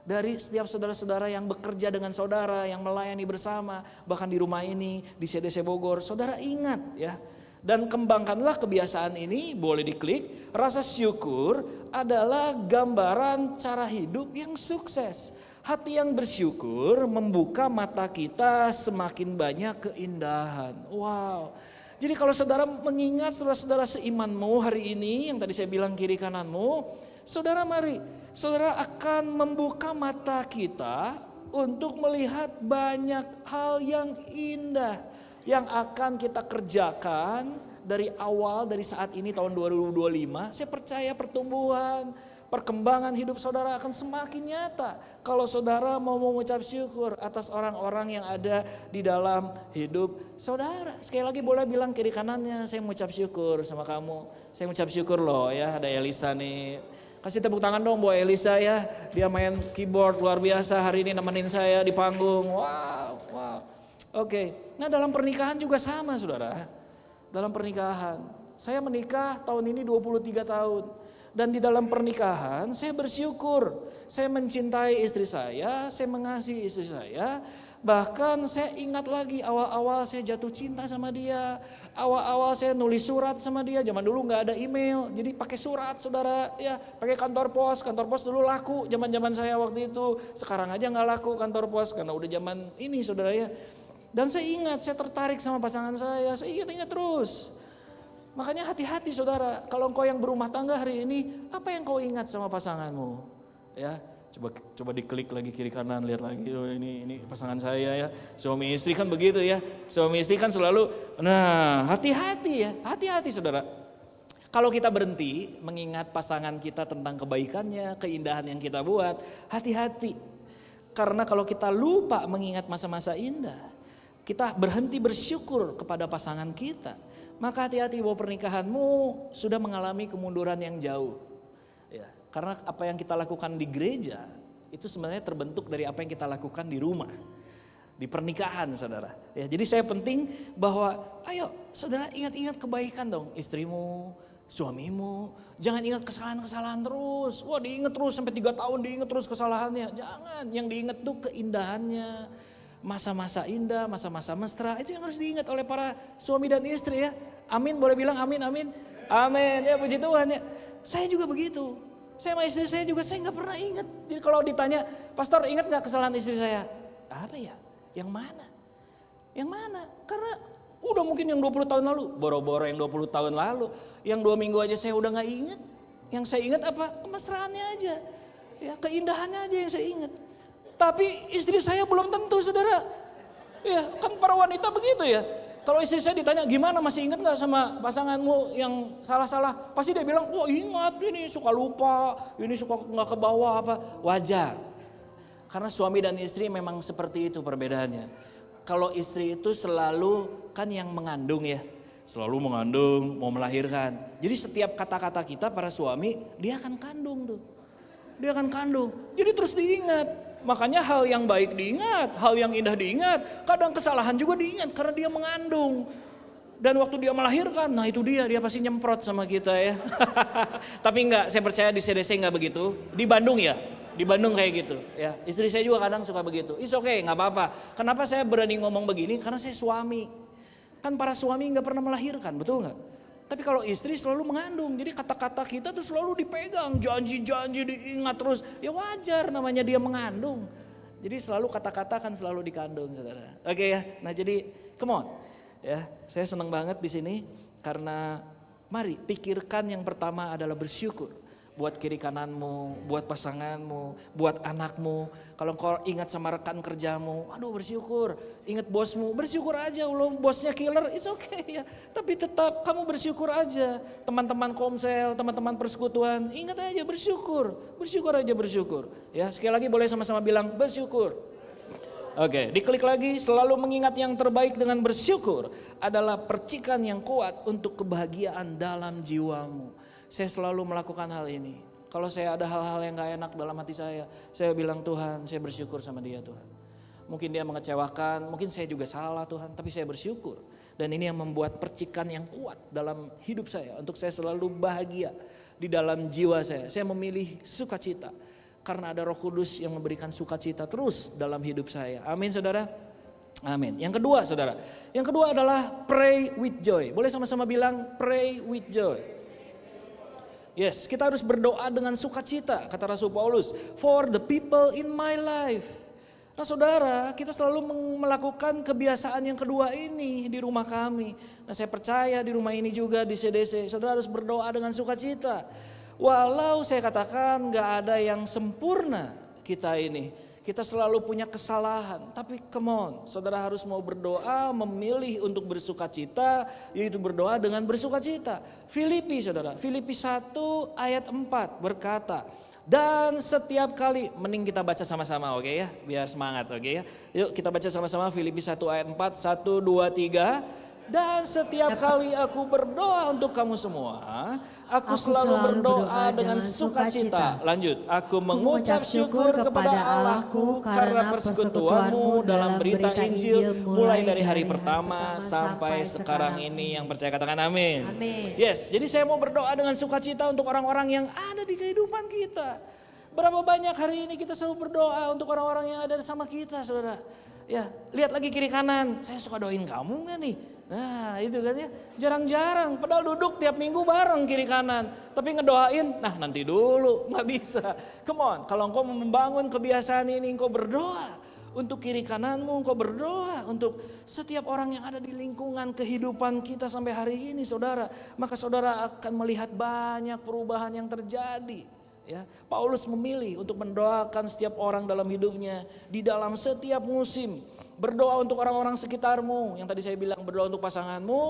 Dari setiap saudara-saudara yang bekerja dengan saudara, yang melayani bersama, bahkan di rumah ini, di CDC Bogor, saudara ingat ya. Dan kembangkanlah kebiasaan ini, boleh diklik. Rasa syukur adalah gambaran cara hidup yang sukses. Hati yang bersyukur membuka mata kita semakin banyak keindahan. Wow. Jadi kalau saudara mengingat saudara-saudara seimanmu hari ini, yang tadi saya bilang kiri kananmu, saudara mari, saudara akan membuka mata kita untuk melihat banyak hal yang indah yang akan kita kerjakan dari awal, dari saat ini tahun 2025. Saya percaya pertumbuhan, perkembangan hidup saudara akan semakin nyata kalau saudara mau mengucap syukur atas orang-orang yang ada di dalam hidup saudara. Sekali lagi boleh bilang kiri kanannya, saya mengucap syukur sama kamu. Saya mengucap syukur loh ya, ada Elisa nih. Kasih tepuk tangan dong buat Elisa ya. Dia main keyboard luar biasa hari ini nemenin saya di panggung. Wow. Oke. Nah dalam pernikahan juga sama saudara. Dalam pernikahan. Saya menikah tahun ini 23 tahun. Dan di dalam pernikahan saya bersyukur. Saya mencintai istri saya mengasihi istri saya. Bahkan saya ingat lagi awal-awal saya jatuh cinta sama dia. Awal-awal saya nulis surat sama dia. Zaman dulu gak ada email, jadi pakai surat saudara. Ya, pakai kantor pos. Kantor pos dulu laku zaman-zaman saya waktu itu. Sekarang aja gak laku kantor pos karena udah zaman ini saudara ya. Dan saya ingat, saya tertarik sama pasangan saya ingat terus. Makanya hati-hati saudara, kalau engkau yang berumah tangga hari ini, apa yang kau ingat sama pasanganmu? Ya. Coba diklik lagi kiri kanan, lihat lagi, oh ini pasangan saya ya. Suami istri kan begitu ya. Suami istri kan selalu, nah hati-hati ya, hati-hati saudara. Kalau kita berhenti mengingat pasangan kita tentang kebaikannya, keindahan yang kita buat, hati-hati. Karena kalau kita lupa mengingat masa-masa indah, kita berhenti bersyukur kepada pasangan kita, maka hati-hati bahwa pernikahanmu sudah mengalami kemunduran yang jauh. Ya. Karena apa yang kita lakukan di gereja itu sebenarnya terbentuk dari apa yang kita lakukan di rumah, di pernikahan saudara. Ya, jadi saya penting bahwa ayo saudara ingat-ingat kebaikan dong istrimu, suamimu. Jangan ingat kesalahan-kesalahan terus. Wah diingat terus sampai 3 tahun diingat terus kesalahannya. Jangan, yang diingat tuh keindahannya. Masa-masa indah, masa-masa mesra itu yang harus diingat oleh para suami dan istri ya. Amin, boleh bilang amin, amin. Amin, ya puji Tuhan ya. Saya juga begitu. Saya sama istri saya juga, saya gak pernah ingat. Jadi kalau ditanya, pastor ingat gak kesalahan istri saya? Apa ya? Yang mana? Yang mana? Karena udah mungkin yang 20 tahun lalu, boro-boro yang 20 tahun lalu. Yang 2 minggu aja saya udah gak ingat. Yang saya ingat apa? Kemesraannya aja. Ya, keindahannya aja yang saya ingat. Tapi istri saya belum tentu saudara. Ya kan para wanita begitu ya. Kalau istri saya ditanya gimana masih ingat gak sama pasanganmu yang salah-salah? Pasti dia bilang, oh ingat ini suka lupa, ini suka gak ke bawah apa. Wajar. Karena suami dan istri memang seperti itu perbedaannya. Kalau istri itu selalu kan yang mengandung ya. Selalu mengandung, mau melahirkan. Jadi setiap kata-kata kita para suami dia akan kandung tuh. Dia akan kandung. Jadi terus diingat. Makanya hal yang baik diingat, hal yang indah diingat, kadang kesalahan juga diingat karena dia mengandung. Dan waktu dia melahirkan, nah itu dia pasti nyemprot sama kita ya. Tapi enggak, saya percaya di CDC enggak begitu. Di Bandung ya, Di Bandung kayak gitu ya. Istri saya juga kadang suka begitu. It's okay, nggak apa-apa. Kenapa saya berani ngomong begini? Karena saya suami. Kan para suami nggak pernah melahirkan, betul nggak? Tapi kalau istri selalu mengandung, jadi kata-kata kita tuh selalu dipegang, janji-janji diingat terus. Ya wajar, namanya dia mengandung. Jadi selalu kata-kata kan selalu dikandung, saudara. Oke ya, nah jadi come on. Ya, saya senang banget di sini karena mari pikirkan yang pertama adalah bersyukur. Buat kiri kananmu, buat pasanganmu, buat anakmu. Kalau kau ingat sama rekan kerjamu, aduh bersyukur. Ingat bosmu, bersyukur aja. Kalau bosnya killer, it's okay ya. Tapi tetap kamu bersyukur aja. Teman-teman komsel, teman-teman persekutuan, ingat aja bersyukur. Bersyukur aja bersyukur. Ya, sekali lagi boleh sama-sama bilang bersyukur. Oke, diklik lagi, selalu mengingat yang terbaik dengan bersyukur adalah percikan yang kuat untuk kebahagiaan dalam jiwamu. Saya selalu melakukan hal ini. Kalau saya ada hal-hal yang gak enak dalam hati saya bilang Tuhan, saya bersyukur sama dia Tuhan. Mungkin dia mengecewakan, mungkin saya juga salah Tuhan, tapi saya bersyukur. Dan ini yang membuat percikan yang kuat dalam hidup saya, untuk saya selalu bahagia di dalam jiwa saya. Saya memilih sukacita, karena ada Roh Kudus yang memberikan sukacita terus dalam hidup saya. Amin saudara. Amin. Yang kedua saudara, yang kedua adalah pray with joy. Boleh sama-sama bilang pray with joy. Yes, kita harus berdoa dengan sukacita, kata Rasul Paulus, for the people in my life. Nah saudara, kita selalu melakukan kebiasaan yang kedua ini di rumah kami. Nah saya percaya di rumah ini juga di CDC, saudara harus berdoa dengan sukacita. Walau saya katakan gak ada yang sempurna kita ini. Kita selalu punya kesalahan, tapi come on, saudara harus mau berdoa, memilih untuk bersukacita, yaitu berdoa dengan bersukacita. Filipi saudara, Filipi 1 ayat 4 berkata, dan setiap kali, mending kita baca sama-sama oke ya, biar semangat oke ya. Yuk kita baca sama-sama Filipi 1 ayat 4, 1, 2, 3. Dan setiap kali aku berdoa untuk kamu semua, aku selalu berdoa dengan sukacita. Lanjut, aku mengucap syukur kepada Allahku karena persekutuanmu dalam berita Injil mulai dari hari pertama sampai sekarang ini yang percaya katakan amin. Yes, jadi saya mau berdoa dengan sukacita untuk orang-orang yang ada di kehidupan kita. Berapa banyak hari ini kita selalu berdoa untuk orang-orang yang ada sama kita saudara. Ya, lihat lagi kiri kanan, saya suka doain kamu gak nih? Nah itu kan ya, jarang-jarang padahal duduk tiap minggu bareng kiri kanan. Tapi ngedoain, nah nanti dulu, gak bisa. Come on, kalau engkau membangun kebiasaan ini, engkau berdoa untuk kiri kananmu, engkau berdoa untuk setiap orang yang ada di lingkungan kehidupan kita sampai hari ini saudara. Maka saudara akan melihat banyak perubahan yang terjadi. Ya, Paulus memilih untuk mendoakan setiap orang dalam hidupnya di dalam setiap musim. Berdoa untuk orang-orang sekitarmu, yang tadi saya bilang berdoa untuk pasanganmu,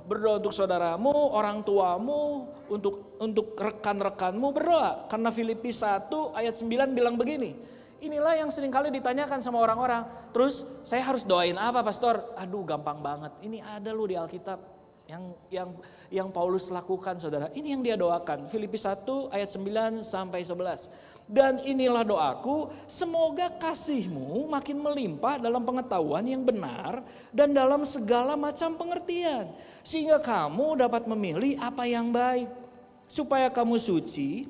berdoa untuk saudaramu, orang tuamu, untuk rekan-rekanmu berdoa. Karena Filipi 1 ayat 9 bilang begini, inilah yang seringkali ditanyakan sama orang-orang, terus saya harus doain apa pastor? Aduh gampang banget, ini ada loh di Alkitab. Yang Paulus lakukan saudara, ini yang dia doakan. Filipi 1 ayat 9 sampai 11. Dan inilah doaku, semoga kasihmu makin melimpah dalam pengetahuan yang benar dan dalam segala macam pengertian, sehingga kamu dapat memilih apa yang baik, supaya kamu suci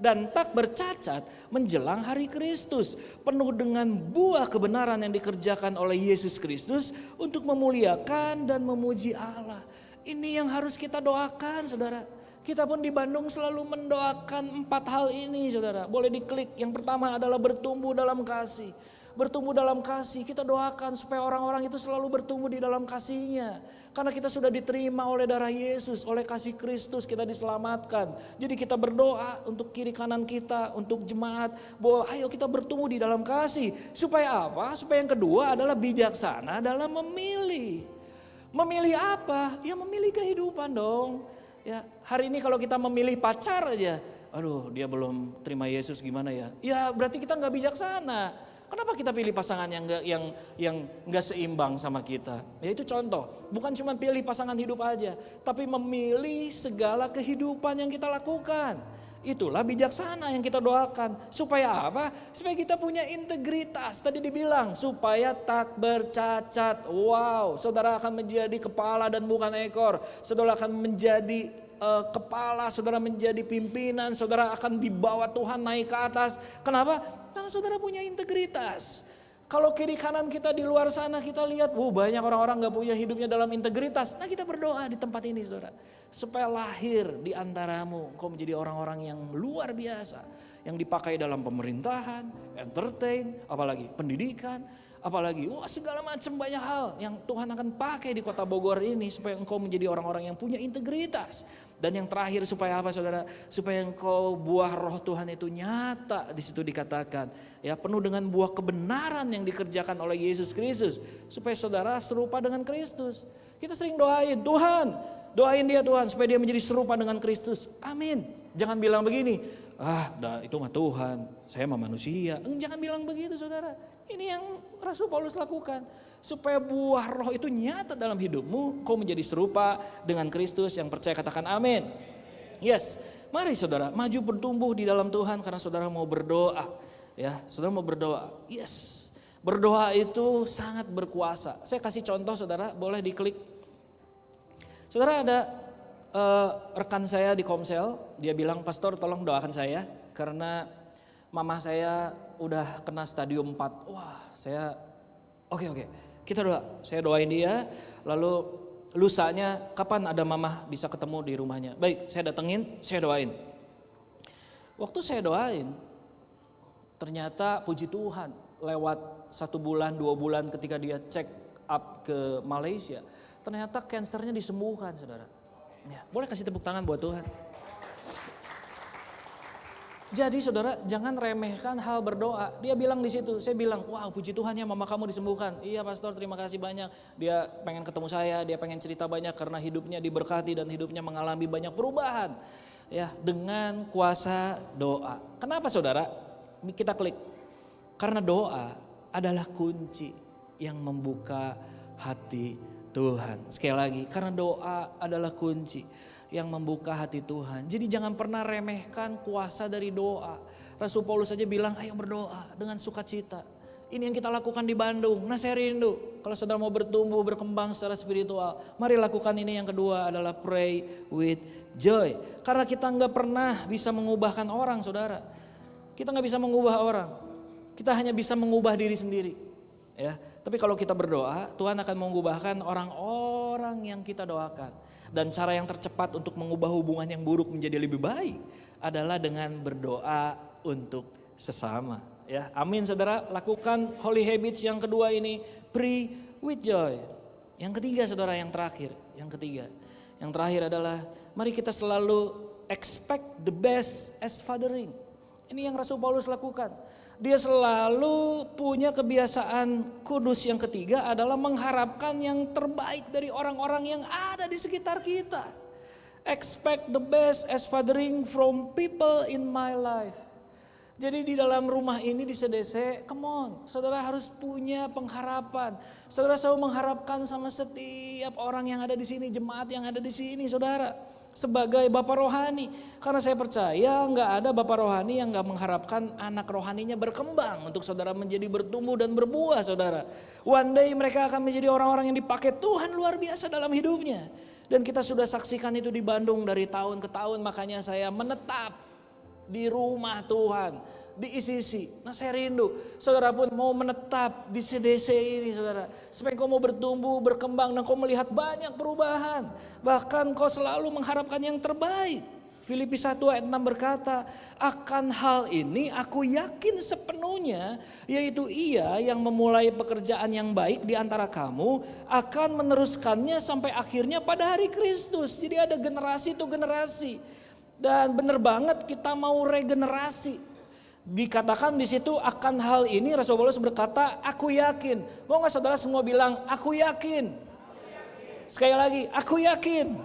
dan tak bercacat menjelang hari Kristus, penuh dengan buah kebenaran yang dikerjakan oleh Yesus Kristus untuk memuliakan dan memuji Allah. Ini yang harus kita doakan saudara. Kita pun di Bandung selalu mendoakan 4 hal ini saudara. Boleh diklik. Yang pertama adalah bertumbuh dalam kasih. Bertumbuh dalam kasih, kita doakan supaya orang-orang itu selalu bertumbuh di dalam kasihnya. Karena kita sudah diterima oleh darah Yesus, oleh kasih Kristus kita diselamatkan. Jadi kita berdoa untuk kiri kanan kita, untuk jemaat, bahwa ayo kita bertumbuh di dalam kasih. Supaya apa? Supaya yang kedua adalah bijaksana dalam memilih. Memilih apa? Ya memilih kehidupan dong. Ya, hari ini kalau kita memilih pacar aja, aduh dia belum terima Yesus gimana ya? Ya berarti kita nggak bijaksana. Kenapa kita pilih pasangan yang nggak seimbang sama kita? Ya itu contoh. Bukan cuma pilih pasangan hidup aja, tapi memilih segala kehidupan yang kita lakukan. Itulah bijaksana yang kita doakan. Supaya apa? Supaya kita punya integritas. Tadi dibilang supaya tak bercacat. Wow, saudara akan menjadi kepala dan bukan ekor. Saudara akan menjadi kepala, saudara menjadi pimpinan, saudara akan dibawa Tuhan naik ke atas. Kenapa? Karena saudara punya integritas. Kalau kiri kanan kita di luar sana kita lihat, banyak orang-orang gak punya hidupnya dalam integritas. Nah kita berdoa di tempat ini saudara. Supaya lahir di antaramu, kau menjadi orang-orang yang luar biasa. Yang dipakai dalam pemerintahan, entertain, apalagi pendidikan. Apalagi segala macam banyak hal yang Tuhan akan pakai di kota Bogor ini. Supaya engkau menjadi orang-orang yang punya integritas. Dan yang terakhir supaya apa saudara? Supaya engkau buah roh Tuhan itu nyata. Di situ dikatakan ya, penuh dengan buah kebenaran yang dikerjakan oleh Yesus Kristus. Supaya saudara serupa dengan Kristus. Kita sering doain, Tuhan doain dia Tuhan supaya dia menjadi serupa dengan Kristus. Amin. Jangan bilang begini, itu mah Tuhan, saya mah manusia. Jangan bilang begitu saudara. Ini yang Rasul Paulus lakukan. Supaya buah roh itu nyata dalam hidupmu. Kau menjadi serupa dengan Kristus. Yang percaya katakan amin. Yes, mari saudara maju bertumbuh di dalam Tuhan. Karena saudara mau berdoa. Ya, saudara mau berdoa. Yes, berdoa itu sangat berkuasa. Saya kasih contoh saudara, boleh diklik. Saudara ada rekan saya di Komsel. Dia bilang, pastor tolong doakan saya. Karena mama saya udah kena stadium 4. Oke. Kita doa. Saya doain dia. Lalu lusanya kapan ada mama bisa ketemu di rumahnya. Baik, saya datengin, saya doain. Waktu saya doain, ternyata puji Tuhan lewat 1 bulan, 2 bulan ketika dia check up ke Malaysia. Ternyata kansernya disembuhkan saudara. Ya, boleh kasih tepuk tangan buat Tuhan. Jadi saudara jangan remehkan hal berdoa. Dia bilang di situ, saya bilang, puji Tuhan ya mama kamu disembuhkan. Iya pastor, terima kasih banyak. Dia pengen ketemu saya, dia pengen cerita banyak karena hidupnya diberkati dan hidupnya mengalami banyak perubahan. Ya, dengan kuasa doa. Kenapa saudara? Kita klik. Karena doa adalah kunci yang membuka hati Tuhan. Sekali lagi, karena doa adalah kunci yang membuka hati Tuhan. Jadi jangan pernah remehkan kuasa dari doa. Rasul Paulus saja bilang, ayo berdoa dengan sukacita. Ini yang kita lakukan di Bandung. Nah saya rindu, kalau saudara mau bertumbuh, berkembang secara spiritual, mari lakukan ini. Yang kedua adalah pray with joy. Karena kita nggak pernah bisa mengubahkan orang saudara. Kita nggak bisa mengubah orang. Kita hanya bisa mengubah diri sendiri. Ya, tapi kalau kita berdoa, Tuhan akan mengubahkan orang-orang yang kita doakan. Dan cara yang tercepat untuk mengubah hubungan yang buruk menjadi lebih baik adalah dengan berdoa untuk sesama. Ya, amin saudara. Lakukan holy habits yang kedua ini, pray with joy. Yang ketiga saudara, yang terakhir. Yang terakhir adalah mari kita selalu expect the best as fathering. Ini yang Rasul Paulus lakukan. Dia selalu punya kebiasaan kudus. Yang ketiga adalah mengharapkan yang terbaik dari orang-orang yang ada di sekitar kita. Expect the best as fathering from people in my life. Jadi di dalam rumah ini di CDC, come on, saudara harus punya pengharapan. Saudara selalu mengharapkan sama setiap orang yang ada di sini, jemaat yang ada di sini, saudara. Sebagai bapak rohani, karena saya percaya nggak ada bapak rohani yang nggak mengharapkan anak rohaninya berkembang untuk saudara menjadi bertumbuh dan berbuah saudara. One day mereka akan menjadi orang-orang yang dipakai Tuhan luar biasa dalam hidupnya. Dan kita sudah saksikan itu di Bandung dari tahun ke tahun, makanya saya menetap di rumah Tuhan. Di ICC. Nah saya rindu saudara pun mau menetap di CDC ini saudara. Supaya kau mau bertumbuh, berkembang dan kau melihat banyak perubahan. Bahkan kau selalu mengharapkan yang terbaik. Filipi 1 ayat 6 berkata, akan hal ini aku yakin sepenuhnya, yaitu Ia yang memulai pekerjaan yang baik di antara kamu akan meneruskannya sampai akhirnya pada hari Kristus. Jadi ada generasi itu generasi. Dan benar banget kita mau regenerasi. Dikatakan di situ akan hal ini Rasul Paulus berkata, aku yakin. Mau nggak saudara semua bilang, aku yakin. Sekali lagi, aku yakin.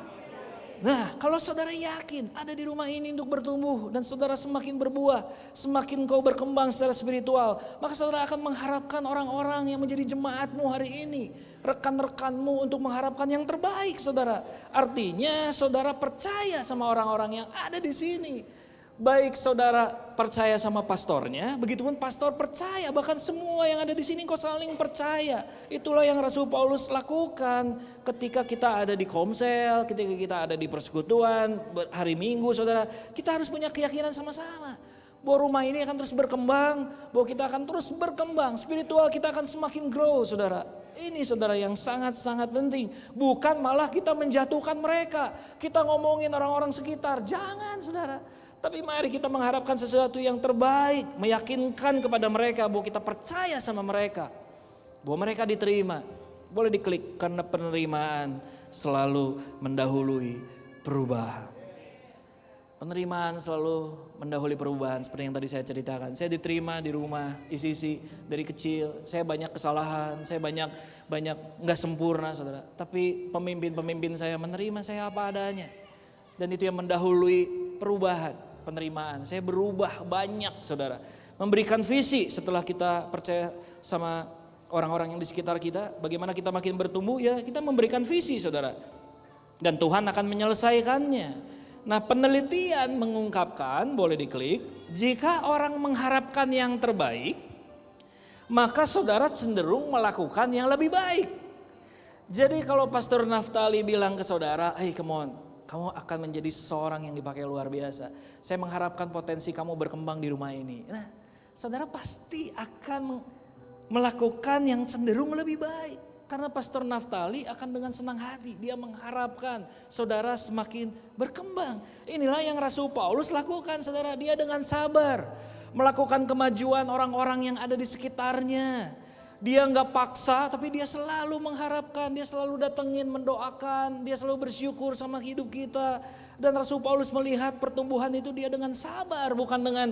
Nah, kalau saudara yakin ada di rumah ini untuk bertumbuh dan saudara semakin berbuah, semakin kau berkembang secara spiritual, maka saudara akan mengharapkan orang-orang yang menjadi jemaatmu hari ini, rekan-rekanmu untuk mengharapkan yang terbaik, saudara. Artinya, saudara percaya sama orang-orang yang ada di sini. Baik saudara percaya sama pastornya, begitupun pastor percaya, bahkan semua yang ada di sini kok saling percaya. Itulah yang Rasul Paulus lakukan ketika kita ada di komsel, ketika kita ada di persekutuan, hari Minggu saudara. Kita harus punya keyakinan sama-sama bahwa rumah ini akan terus berkembang, bahwa kita akan terus berkembang, spiritual kita akan semakin grow saudara. Ini saudara yang sangat-sangat penting. Bukan malah kita menjatuhkan mereka, kita ngomongin orang-orang sekitar, jangan saudara. Tapi mari kita mengharapkan sesuatu yang terbaik, meyakinkan kepada mereka bahwa kita percaya sama mereka, bahwa mereka diterima. Boleh diklik, karena penerimaan selalu mendahului perubahan. Penerimaan selalu mendahului perubahan, seperti yang tadi saya ceritakan. Saya diterima di rumah ICC dari kecil, saya banyak kesalahan, saya banyak nggak sempurna saudara. Tapi pemimpin-pemimpin saya menerima saya apa adanya. Dan itu yang mendahului perubahan, penerimaan. Saya berubah banyak saudara. Memberikan visi setelah kita percaya sama orang-orang yang di sekitar kita. Bagaimana kita makin bertumbuh, ya kita memberikan visi saudara. Dan Tuhan akan menyelesaikannya. Nah penelitian mengungkapkan, boleh diklik, jika orang mengharapkan yang terbaik, maka saudara cenderung melakukan yang lebih baik. Jadi kalau Pastor Naftali bilang ke saudara, hey come on, kamu akan menjadi seorang yang dipakai luar biasa. Saya mengharapkan potensi kamu berkembang di rumah ini. Nah saudara pasti akan melakukan yang cenderung lebih baik. Karena Pastor Naftali akan dengan senang hati, dia mengharapkan saudara semakin berkembang. Inilah yang Rasul Paulus lakukan saudara, dia dengan sabar melakukan kemajuan orang-orang yang ada di sekitarnya. Dia nggak paksa tapi dia selalu mengharapkan, dia selalu datengin mendoakan, dia selalu bersyukur sama hidup kita. Dan Rasul Paulus melihat pertumbuhan itu dia dengan sabar, bukan dengan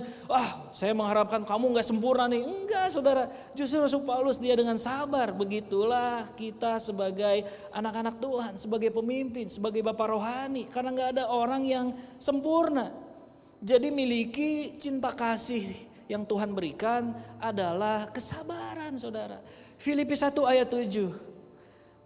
saya mengharapkan kamu nggak sempurna nih. Enggak saudara, justru Rasul Paulus dia dengan sabar. Begitulah kita sebagai anak-anak Tuhan, sebagai pemimpin, sebagai bapak rohani. Karena nggak ada orang yang sempurna. Jadi miliki cinta kasih yang Tuhan berikan adalah kesabaran saudara. Filipi 1 ayat 7.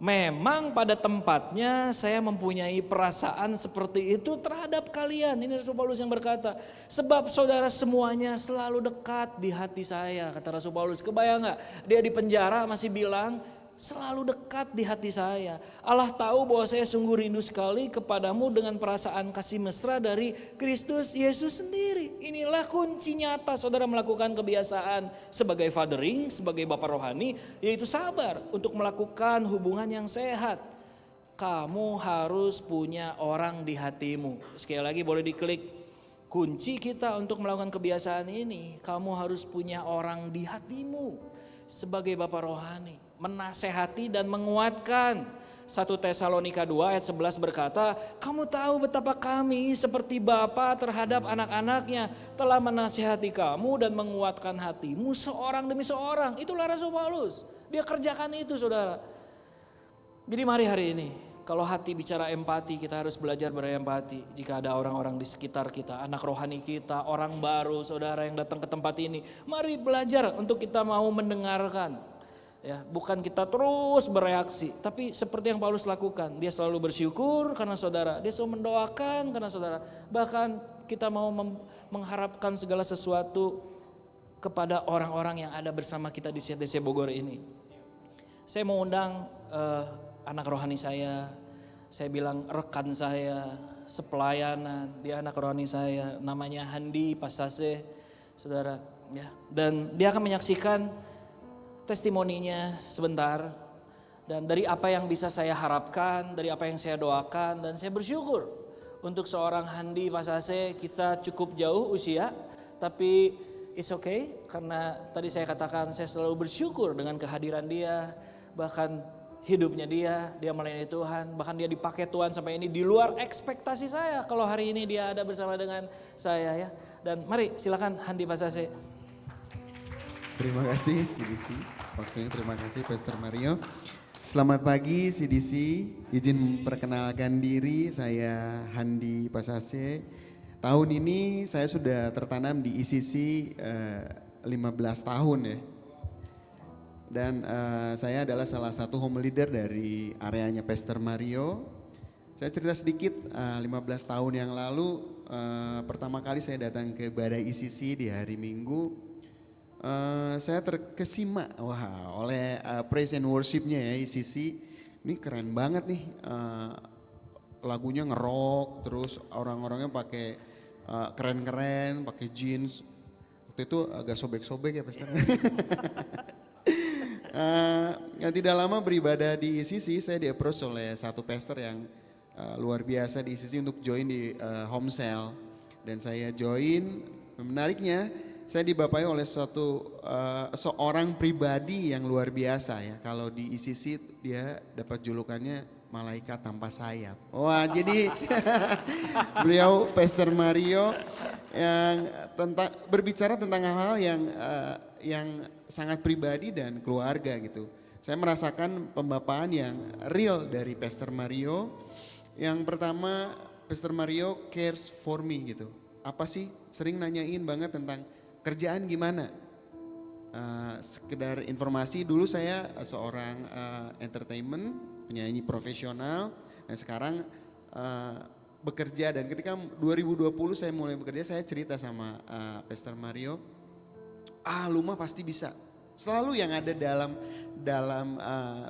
Memang pada tempatnya saya mempunyai perasaan seperti itu terhadap kalian. Ini Rasul Paulus yang berkata. Sebab saudara semuanya selalu dekat di hati saya. Kata Rasul Paulus, kebayang gak? Dia di penjara masih bilang selalu dekat di hati saya. Allah tahu bahwa saya sungguh rindu sekali kepadamu dengan perasaan kasih mesra dari Kristus Yesus sendiri. Inilah kunci nyata saudara melakukan kebiasaan sebagai fathering, sebagai bapak rohani, yaitu sabar untuk melakukan hubungan yang sehat. Kamu harus punya orang di hatimu. Sekali lagi boleh diklik. Kunci kita untuk melakukan kebiasaan ini, kamu harus punya orang di hatimu sebagai bapak rohani. Menasehati dan menguatkan. 1 Tesalonika 2 ayat 11 berkata, kamu tahu betapa kami seperti bapa terhadap anak-anaknya telah menasehati kamu dan menguatkan hatimu seorang demi seorang. Itulah Rasul Paulus. Dia kerjakan itu saudara. Jadi mari hari ini, kalau hati bicara empati, kita harus belajar berempati. Jika ada orang-orang di sekitar kita, anak rohani kita, orang baru, saudara yang datang ke tempat ini, mari belajar untuk kita mau mendengarkan. Ya, bukan kita terus bereaksi, tapi seperti yang Paulus lakukan, dia selalu bersyukur karena saudara, dia selalu mendoakan karena saudara. Bahkan kita mau mengharapkan segala sesuatu kepada orang-orang yang ada bersama kita di CTC Bogor ini. Saya mau undang anak rohani saya bilang rekan saya, sepelayanan, dia anak rohani saya, namanya Handi Pasase, saudara. Ya, dan dia akan menyaksikan testimoninya sebentar, dan dari apa yang bisa saya harapkan, dari apa yang saya doakan, dan saya bersyukur untuk seorang Handi Pasase. Kita cukup jauh usia, tapi it's okay, karena tadi saya katakan saya selalu bersyukur dengan kehadiran dia, bahkan hidupnya dia melayani Tuhan, bahkan dia dipakai Tuhan sampai ini di luar ekspektasi saya kalau hari ini dia ada bersama dengan saya ya. Dan mari silakan Handi Pasase. Terima kasih CDC, waktunya terima kasih Pastor Mario. Selamat pagi CDC, izin perkenalkan diri, saya Handi Pasase. Tahun ini saya sudah tertanam di ICC 15 tahun ya. Dan saya adalah salah satu home leader dari areanya Pastor Mario. Saya cerita sedikit, 15 tahun yang lalu pertama kali saya datang ke Badai ICC di hari Minggu, saya terkesima oleh praise and worship-nya ya ICC. Ini keren banget nih, lagunya ngerok, terus orang-orangnya pakai keren-keren, pakai jeans. Waktu itu agak sobek-sobek ya Pastor. Yang tidak lama beribadah di ICC, saya di-approach oleh satu pastor yang luar biasa di ICC untuk join di home cell. Dan saya join, menariknya saya dibapai oleh seorang pribadi yang luar biasa ya. Kalau di ICC dia dapat julukannya malaikat tanpa sayap. Wah jadi beliau Pastor Mario yang berbicara tentang hal-hal yang sangat pribadi dan keluarga gitu. Saya merasakan pembapaan yang real dari Pastor Mario. Yang pertama, Pastor Mario cares for me gitu. Apa sih? Sering nanyain banget tentang kerjaan gimana. Sekedar informasi, dulu saya seorang entertainment, penyanyi profesional, dan sekarang bekerja. Dan ketika 2020 saya mulai bekerja, saya cerita sama Pastor Mario, lu mah pasti bisa. Selalu yang ada dalam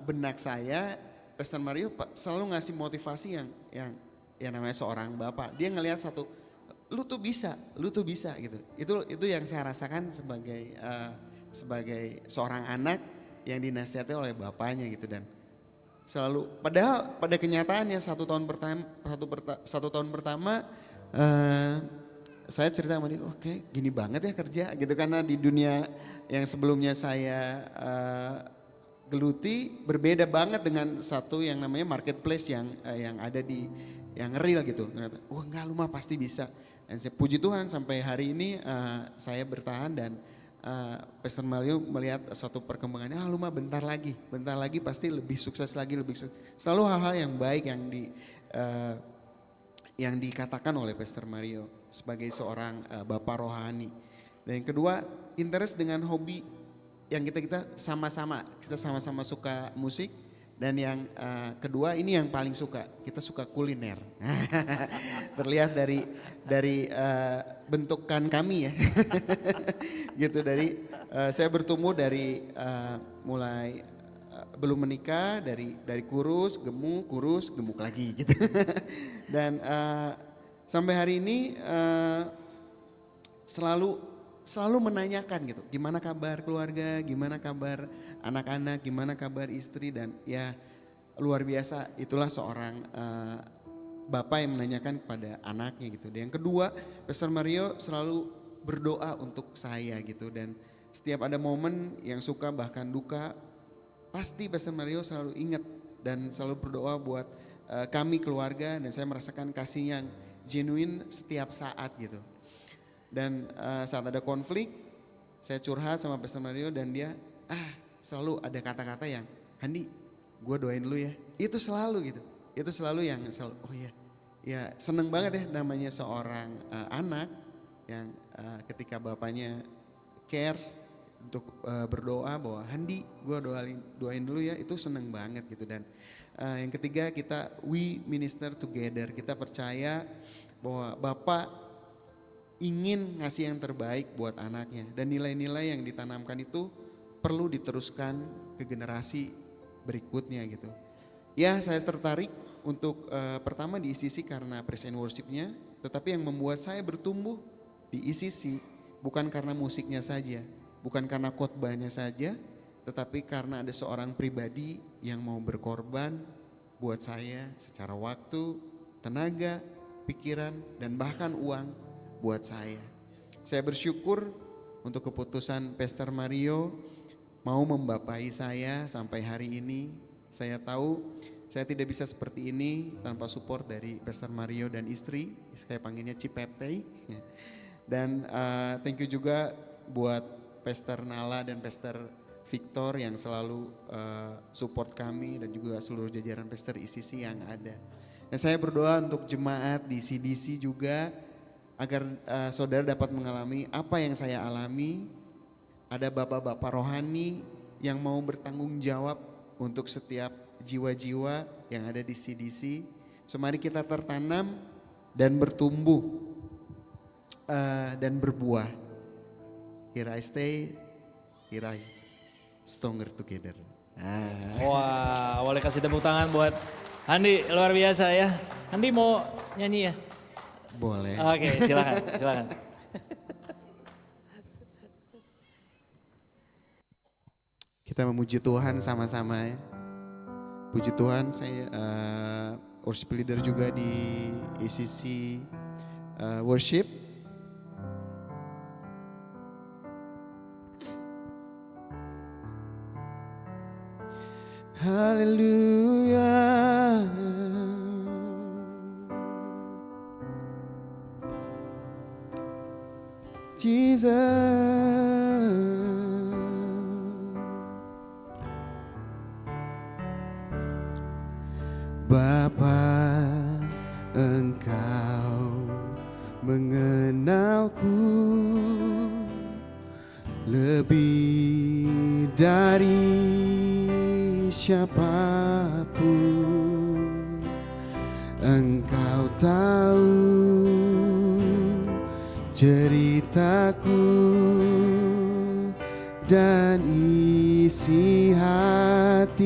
benak saya, Pastor Mario selalu ngasih motivasi yang namanya seorang bapak. Dia ngelihat satu, lu tuh bisa gitu. Itu yang saya rasakan sebagai seorang anak yang dinasihati oleh bapaknya gitu. Dan selalu, padahal pada kenyataannya satu tahun pertama saya cerita sama dia, oke, gini banget ya kerja gitu, karena di dunia yang sebelumnya saya geluti berbeda banget dengan satu yang namanya marketplace yang ada yang real gitu. Wah enggak, lu mah pasti bisa. Dan saya puji Tuhan sampai hari ini saya bertahan dan Pastor Mario melihat satu perkembangannya, lu mah bentar lagi pasti lebih sukses lagi, selalu hal-hal yang baik yang dikatakan oleh Pastor Mario sebagai seorang bapak rohani. Dan yang kedua, interest dengan hobi yang kita sama-sama suka musik. Dan yang kedua, ini yang paling suka, kita suka kuliner. Terlihat dari bentukan kami ya. Gitu, saya bertumbuh dari mulai belum menikah, dari kurus, gemuk lagi gitu. Dan sampai hari ini selalu menanyakan gitu, gimana kabar keluarga, gimana kabar anak-anak, gimana kabar istri, dan ya luar biasa, itulah seorang bapak yang menanyakan kepada anaknya gitu. Dan yang kedua, Pastor Mario selalu berdoa untuk saya gitu, dan setiap ada momen yang suka bahkan duka, pasti Pastor Mario selalu ingat dan selalu berdoa buat kami keluarga, dan saya merasakan kasih yang genuine setiap saat gitu. Dan saat ada konflik, saya curhat sama Pastor Mario dan dia selalu ada kata-kata yang, Handi, gue doain lu ya. Itu selalu gitu. Itu selalu yang oh ya seneng banget ya namanya seorang anak yang ketika bapaknya cares untuk berdoa bahwa Handi, gue doain dulu ya, itu seneng banget gitu. Dan yang ketiga, we minister together. Kita percaya bahwa Bapak ingin ngasih yang terbaik buat anaknya, dan nilai-nilai yang ditanamkan itu perlu diteruskan ke generasi berikutnya gitu. Ya, saya tertarik untuk pertama di ICC karena praise and worship-nya, tetapi yang membuat saya bertumbuh di ICC bukan karena musiknya saja, bukan karena khotbahnya saja, tetapi karena ada seorang pribadi yang mau berkorban buat saya secara waktu, tenaga, pikiran, dan bahkan uang buat saya. Saya bersyukur untuk keputusan Pastor Mario mau membapai saya sampai hari ini. Saya tahu saya tidak bisa seperti ini tanpa support dari Pastor Mario dan istri, saya panggilnya Cipeptei. Dan thank you juga buat Pastor Nala dan Pastor Victor yang selalu support kami, dan juga seluruh jajaran Pastor ICC yang ada. Dan saya berdoa untuk jemaat di CDC juga, agar saudara dapat mengalami apa yang saya alami. Ada bapak-bapak rohani yang mau bertanggung jawab untuk setiap jiwa-jiwa yang ada di CDC. So mari kita tertanam dan bertumbuh dan berbuah. Here I stay, here I stronger together. Wah, boleh kasih tepuk tangan buat Handi, luar biasa ya. Handi mau nyanyi ya? Boleh. Oke, silakan, silakan. Kita memuji Tuhan sama-sama ya. Puji Tuhan, saya worship leader juga di ECC worship. Haleluya. Jesus. Bapa, Engkau mengenalku lebih dari siapapun. Engkau tahu ceritaku dan isi hatiku.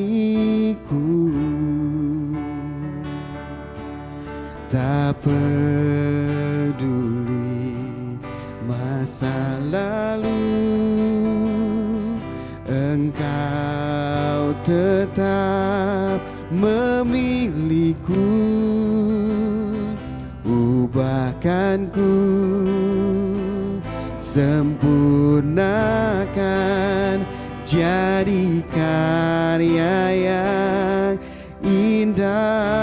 Tak peduli masa lalu, Engkau tetap memilihku. Ubahkanku, sempurnakan, jadi karya yang indah.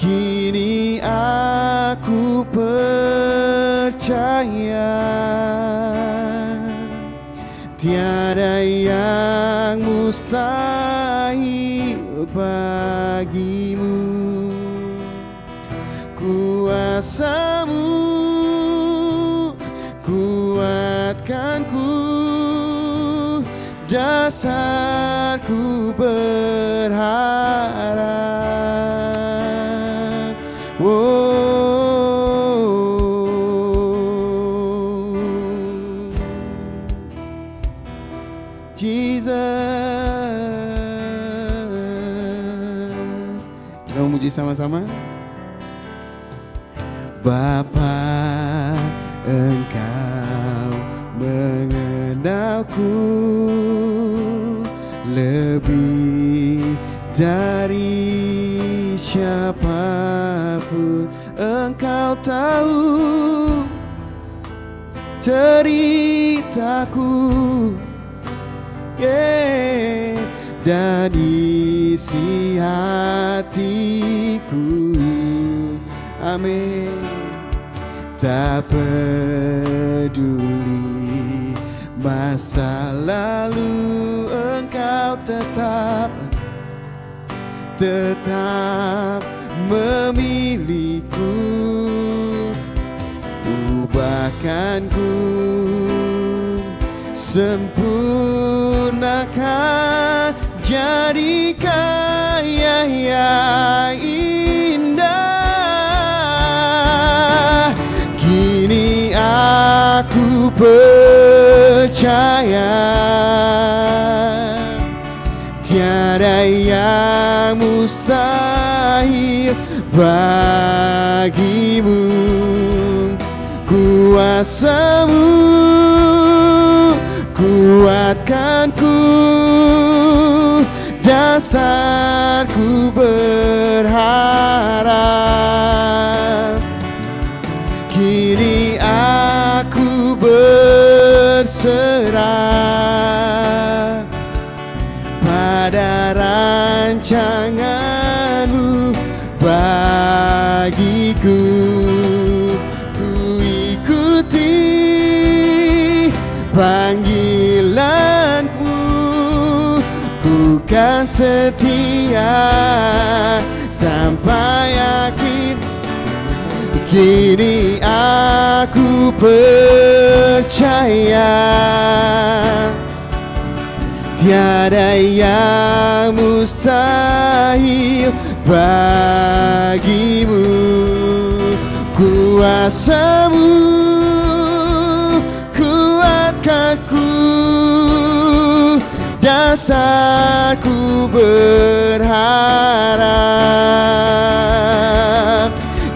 Kini aku percaya tiada yang mustahil bagimu. Kuasa-Mu kuatkanku, dasarku berharap. Jesus. Kita memuji sama-sama. Bapa, Engkau mengenalku lebih dari siapapun. Engkau tahu ceritaku, yes, dan isi hatiku. Amin. Tak peduli masa lalu, Engkau tetap memilihku. Ubahkanku, sempurnakan, jadi karya yang indah. Kini aku percaya tiada yang mustahil bagimu. Kuasa-Mu kuatkanku, dasarku berharap. Kini aku berserah pada rancangan-Mu bagiku. Ku ikuti panggilan-Mu, ku kan setia sampai akhir. Kini aku percaya tiada yang mustahil bagimu. Ku kuasa-Mu kuatkanku, dasarku berharap.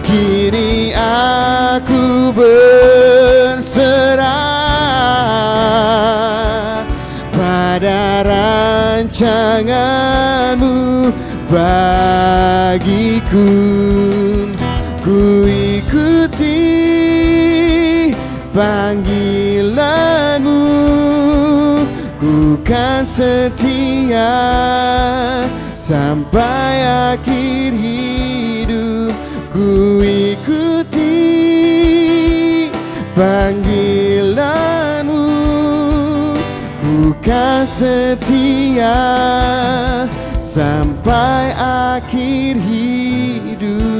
Kini aku berserah pada rancangan-Mu bagiku. Ku ikuti panggilan-Mu, ku kan setia sampai akhir hidup. Ku ikuti panggilan-Mu, ku kan setia sampai akhir hidupku.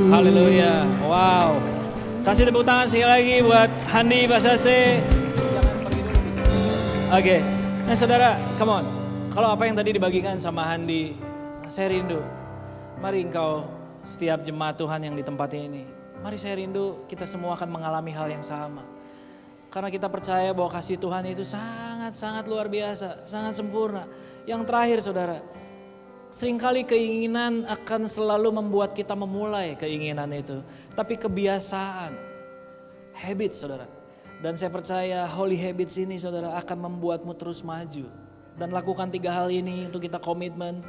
Haleluya. Wow. Kasih tepuk tangan sekali lagi buat Handi Basase. Oke. Nah saudara, come on. Kalau apa yang tadi dibagikan sama Handi, saya rindu. Mari engkau setiap jemaat Tuhan yang di tempat ini. Mari saya rindu kita semua akan mengalami hal yang sama. Karena kita percaya bahwa kasih Tuhan itu sangat-sangat luar biasa, sangat sempurna. Yang terakhir saudara, seringkali keinginan akan selalu membuat kita memulai keinginan itu. Tapi kebiasaan, habit saudara. Dan saya percaya holy habits ini saudara akan membuatmu terus maju. Dan lakukan 3 hal ini untuk kita komitmen.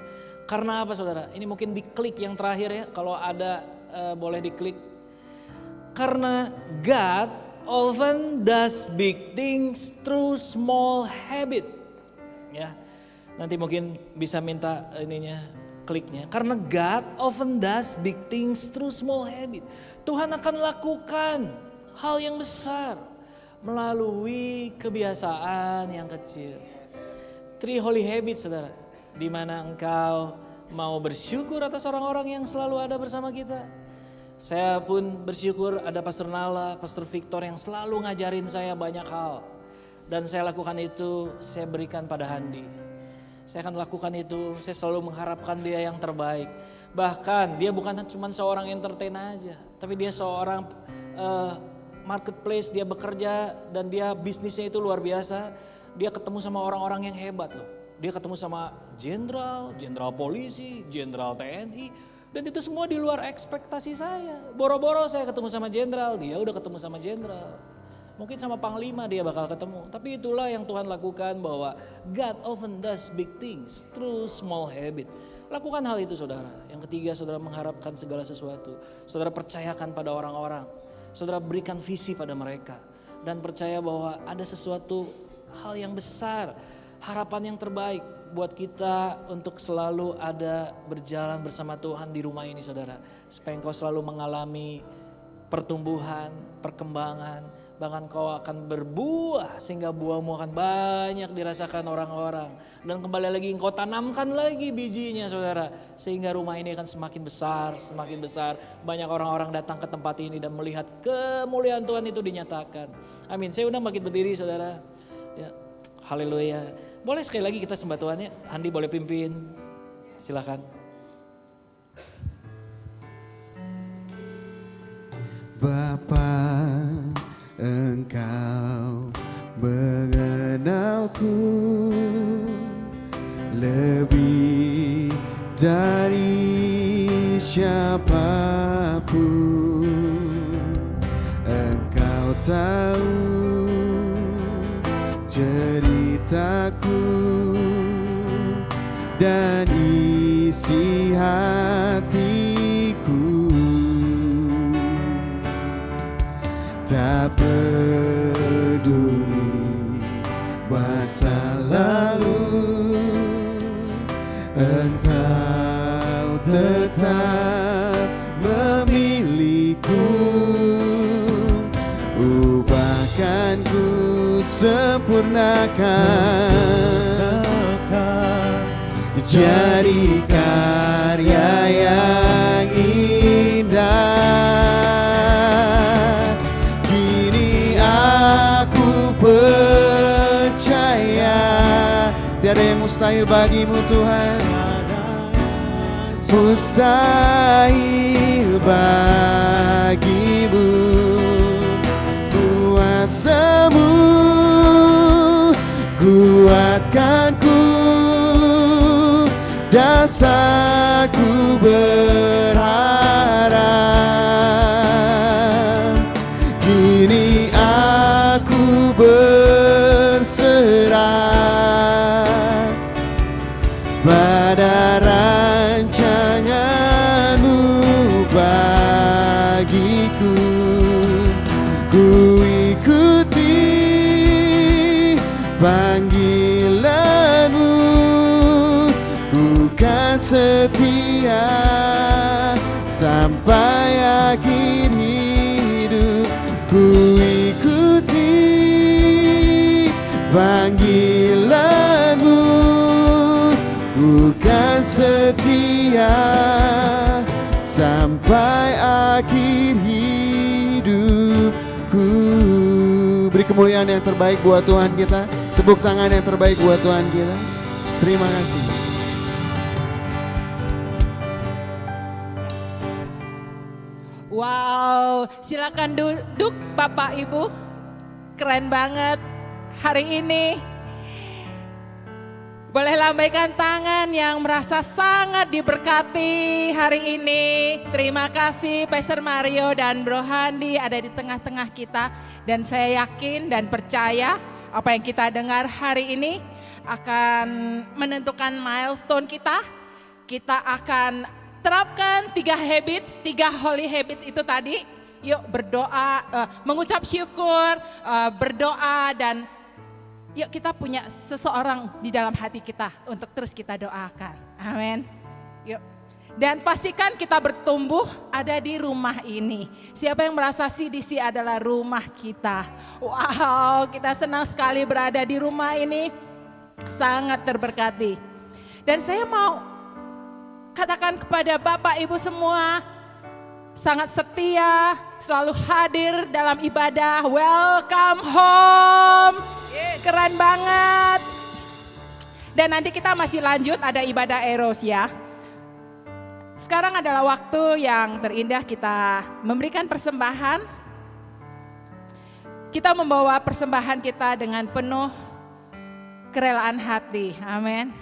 Karena apa saudara? Ini mungkin diklik yang terakhir ya. Kalau ada boleh diklik. Karena God often does big things through small habit. Ya. Nanti mungkin bisa minta ininya, kliknya. Karena God often does big things through small habit. Tuhan akan lakukan hal yang besar melalui kebiasaan yang kecil. 3 holy habits saudara. Di mana engkau mau bersyukur atas orang-orang yang selalu ada bersama kita. Saya pun bersyukur ada Pastor Nala, Pastor Victor yang selalu ngajarin saya banyak hal. Dan saya lakukan itu, saya berikan pada Handi. Saya akan lakukan itu, saya selalu mengharapkan dia yang terbaik. Bahkan dia bukan cuma seorang entertain aja, tapi dia seorang marketplace, dia bekerja dan dia bisnisnya itu luar biasa. Dia ketemu sama orang-orang yang hebat loh. Dia ketemu sama jenderal polisi, jenderal TNI. Dan itu semua di luar ekspektasi saya. Boro-boro saya ketemu sama jenderal, dia udah ketemu sama jenderal. Mungkin sama panglima dia bakal ketemu. Tapi itulah yang Tuhan lakukan bahwa God often does big things through small habit. Lakukan hal itu saudara. Yang ketiga saudara mengharapkan segala sesuatu. Saudara percayakan pada orang-orang. Saudara berikan visi pada mereka. Dan percaya bahwa ada sesuatu hal yang besar. Harapan yang terbaik buat kita untuk selalu ada berjalan bersama Tuhan di rumah ini saudara. Supaya engkau selalu mengalami pertumbuhan, perkembangan. Bahkan kau akan berbuah sehingga buahmu akan banyak dirasakan orang-orang. Dan kembali lagi engkau tanamkan lagi bijinya saudara. Sehingga rumah ini akan semakin besar, semakin besar. Banyak orang-orang datang ke tempat ini dan melihat kemuliaan Tuhan itu dinyatakan. Amin. Saya undang bangkit berdiri saudara. Ya. Haleluya. Boleh sekali lagi kita sembah Tuhan ya. Andi boleh pimpin. Silakan. Bapa, Engkau mengenalku lebih dari siapapun. Engkau tahu ceritaku dan isi hatiku. Tak peduli masa lalu, Engkau tetap memilihku. Ubahkanku, sempurnakan, jadi karya yang indah. Tiada yang mustahil bagimu Tuhan, mustahil bagimu, kuasa-Mu kuatkanku, dasarku berharap. Kini aku berserah pada rancangan-Mu bagiku. Ku ikuti panggilan-Mu, ku kan setia sampai akhir hidup. Ku ikuti panggilan-Mu, ku kan setia sampai akhir hidupku. Beri kemuliaan yang terbaik buat Tuhan kita. Tepuk tangan yang terbaik buat Tuhan kita. Terima kasih. Wow, silakan duduk Bapak Ibu. Keren banget hari ini. Boleh lambaikan tangan yang merasa sangat diberkati hari ini. Terima kasih Pastor Mario dan Bro Handi ada di tengah-tengah kita. Dan saya yakin dan percaya apa yang kita dengar hari ini akan menentukan milestone kita. Kita akan terapkan 3 habits, 3 holy habit itu tadi. Yuk berdoa, mengucap syukur, berdoa, dan yuk kita punya seseorang di dalam hati kita untuk terus kita doakan. Amin. Yuk. Dan pastikan kita bertumbuh ada di rumah ini. Siapa yang merasa CDC adalah rumah kita? Wow, kita senang sekali berada di rumah ini. Sangat terberkati. Dan saya mau katakan kepada Bapak Ibu semua, sangat setia, selalu hadir dalam ibadah. Welcome home. Keren banget. Dan nanti kita masih lanjut ada ibadah eros ya. Sekarang adalah waktu yang terindah kita memberikan persembahan. Kita membawa persembahan kita dengan penuh kerelaan hati. Amin.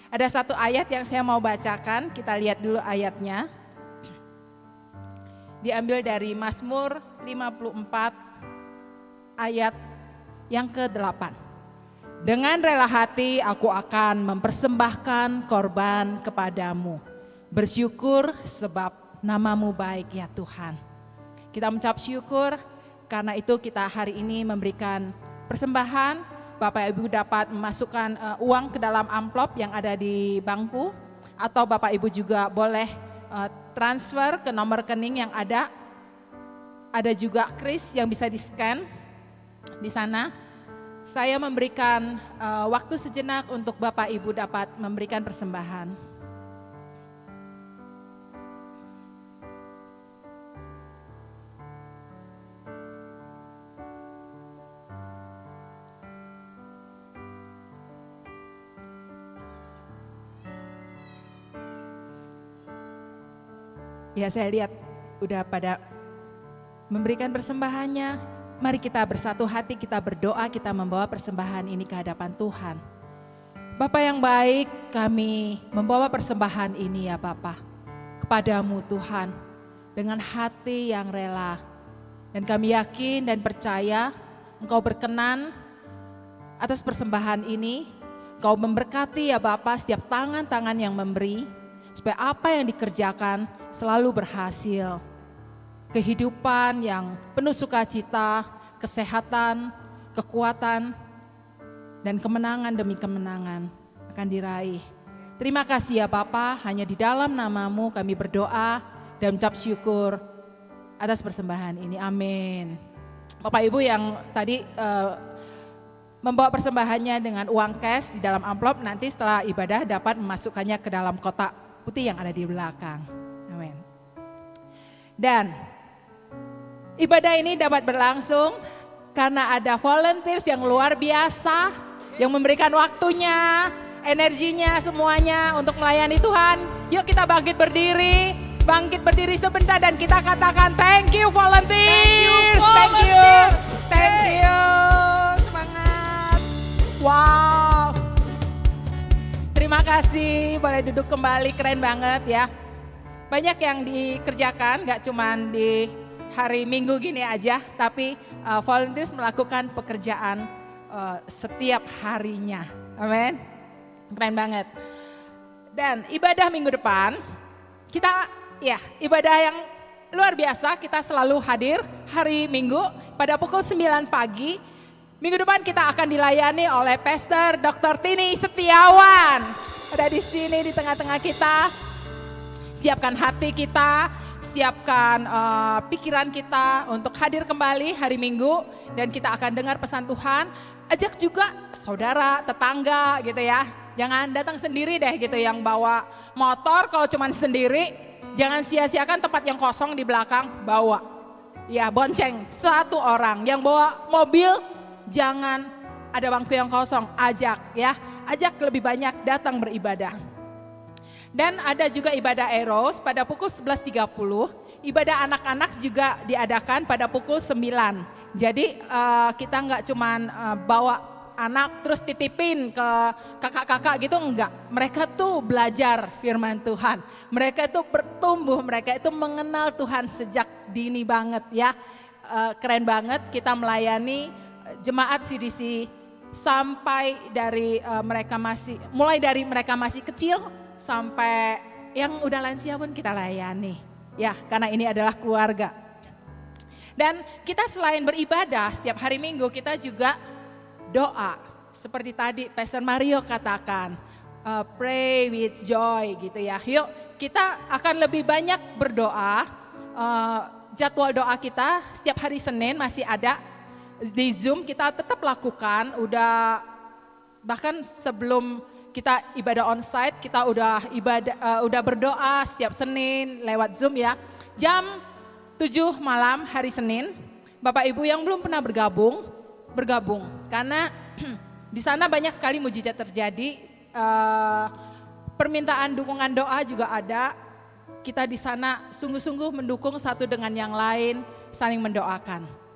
Ada satu ayat yang saya mau bacakan, kita lihat dulu ayatnya. Diambil dari Mazmur 54 ayat yang ke-8. Dengan rela hati aku akan mempersembahkan korban kepadamu. Bersyukur sebab nama-Mu baik ya Tuhan. Kita mengucap syukur karena itu kita hari ini memberikan persembahan. Bapak Ibu dapat memasukkan uang ke dalam amplop yang ada di bangku. Atau Bapak Ibu juga boleh transfer ke nomor rekening yang ada. Ada juga kris yang bisa di-scan di sana. Saya memberikan waktu sejenak untuk Bapak Ibu dapat memberikan persembahan. Ya, saya lihat udah pada memberikan persembahannya. Mari kita bersatu hati, kita berdoa, kita membawa persembahan ini ke hadapan Tuhan. Bapa yang baik, kami membawa persembahan ini ya Bapa, kepadamu Tuhan, dengan hati yang rela. Dan kami yakin dan percaya Engkau berkenan atas persembahan ini. Engkau memberkati ya Bapa setiap tangan-tangan yang memberi, supaya apa yang dikerjakan selalu berhasil. Kehidupan yang penuh sukacita, kesehatan, kekuatan, dan kemenangan demi kemenangan akan diraih. Terima kasih ya Bapa, hanya di dalam nama-Mu kami berdoa dan ucap syukur atas persembahan ini. Amin. Bapak Ibu yang tadi membawa persembahannya dengan uang cash di dalam amplop, nanti setelah ibadah dapat memasukkannya ke dalam kotak putih yang ada di belakang. Amin. Dan ibadah ini dapat berlangsung karena ada volunteers yang luar biasa yang memberikan waktunya, energinya, semuanya untuk melayani Tuhan. Yuk kita bangkit berdiri, bangkit berdiri sebentar dan kita katakan thank you volunteers. Thank you. Thank you. Semangat. Wow. Terima kasih, boleh duduk kembali, keren banget ya. Banyak yang dikerjakan, gak cuman di hari Minggu gini aja, tapi volunteers melakukan pekerjaan setiap harinya. Amin. Keren banget. Dan ibadah minggu depan, kita ya ibadah yang luar biasa, kita selalu hadir hari Minggu pada pukul 9 pagi. Minggu depan kita akan dilayani oleh Pastor Dr. Tini Setiawan. Ada di sini di tengah-tengah kita. Siapkan hati kita, siapkan pikiran kita untuk hadir kembali hari Minggu. Dan kita akan dengar pesan Tuhan. Ajak juga saudara, tetangga gitu ya. Jangan datang sendiri deh gitu yang bawa motor kalau cuman sendiri. Jangan sia-siakan tempat yang kosong di belakang, bawa. Ya bonceng satu orang. Yang bawa mobil jangan ada bangku yang kosong, ajak ya. Ajak lebih banyak datang beribadah. Dan ada juga ibadah Eros pada pukul 11.30. Ibadah anak-anak juga diadakan pada pukul 9. Jadi kita nggak cuman bawa anak terus titipin ke kakak-kakak gitu, enggak. Mereka tuh belajar firman Tuhan. Mereka tuh bertumbuh, mereka itu mengenal Tuhan sejak dini banget ya. Keren banget kita melayani jemaat CDC sampai dari mulai dari mereka masih kecil sampai yang udah lansia pun kita layani. Ya, karena ini adalah keluarga. Dan kita selain beribadah setiap hari Minggu, kita juga doa. Seperti tadi Pastor Mario katakan, pray with joy gitu ya. Yuk kita akan lebih banyak berdoa. Jadwal doa kita setiap hari Senin masih ada. Di Zoom kita tetap lakukan, bahkan sebelum kita ibadah onsite kita udah berdoa setiap Senin lewat Zoom ya. Jam 7 malam hari Senin. Bapak Ibu yang belum pernah bergabung karena di sana banyak sekali mujizat terjadi. Permintaan dukungan doa juga ada. Kita di sana sungguh-sungguh mendukung satu dengan yang lain, saling mendoakan.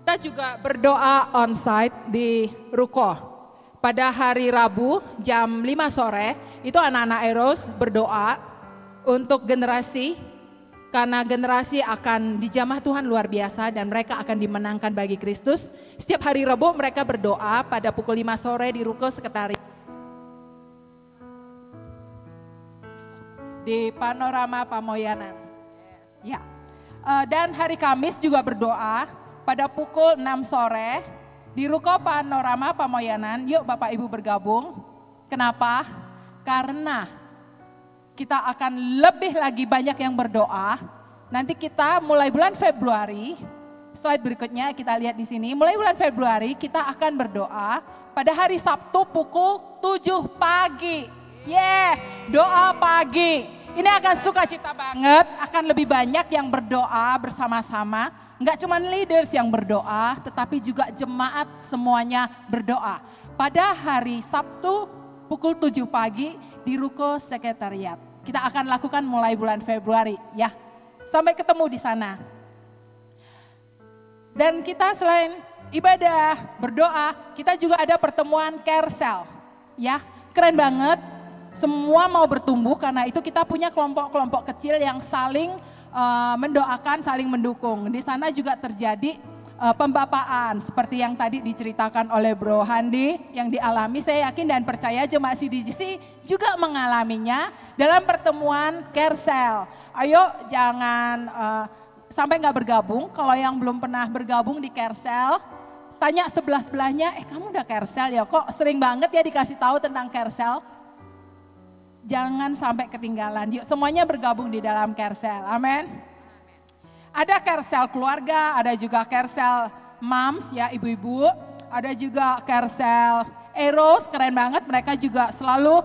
Kita juga berdoa onsite di Ruko. Pada hari Rabu jam 5 sore itu anak-anak Eros berdoa untuk generasi. Karena generasi akan dijamah Tuhan luar biasa dan mereka akan dimenangkan bagi Kristus. Setiap hari Rabu mereka berdoa pada pukul 5 sore di Ruko Sekretariat. Di Panorama Pamoyanan. Ya. Dan hari Kamis juga berdoa. Pada pukul 6 sore di Ruko Panorama Pamoyanan, yuk Bapak Ibu bergabung. Kenapa? Karena kita akan lebih lagi banyak yang berdoa. Nanti kita mulai bulan Februari, slide berikutnya kita lihat di sini. Mulai bulan Februari kita akan berdoa pada hari Sabtu pukul 7 pagi. Doa pagi. Ini akan sukacita banget, akan lebih banyak yang berdoa bersama-sama. Enggak cuma leaders yang berdoa, tetapi juga jemaat semuanya berdoa. Pada hari Sabtu pukul 7 pagi di Ruko Sekretariat. Kita akan lakukan mulai bulan Februari ya. Sampai ketemu di sana. Dan kita selain ibadah, berdoa, kita juga ada pertemuan care cell. Ya, keren banget. Semua mau bertumbuh karena itu kita punya kelompok-kelompok kecil yang saling mendoakan, saling mendukung. Di sana juga terjadi pembapaan seperti yang tadi diceritakan oleh Bro Handi yang dialami. Saya yakin dan percaya jemaat CDC juga mengalaminya dalam pertemuan care cell. Ayo jangan sampai nggak bergabung. Kalau yang belum pernah bergabung di care cell, tanya sebelah-sebelahnya, kamu udah care cell ya? Kok sering banget ya dikasih tahu tentang care cell? Jangan sampai ketinggalan. Yuk semuanya bergabung di dalam care cell. Amin. Ada care cell keluarga, ada juga care cell moms ya ibu-ibu. Ada juga care cell Eros, keren banget. Mereka juga selalu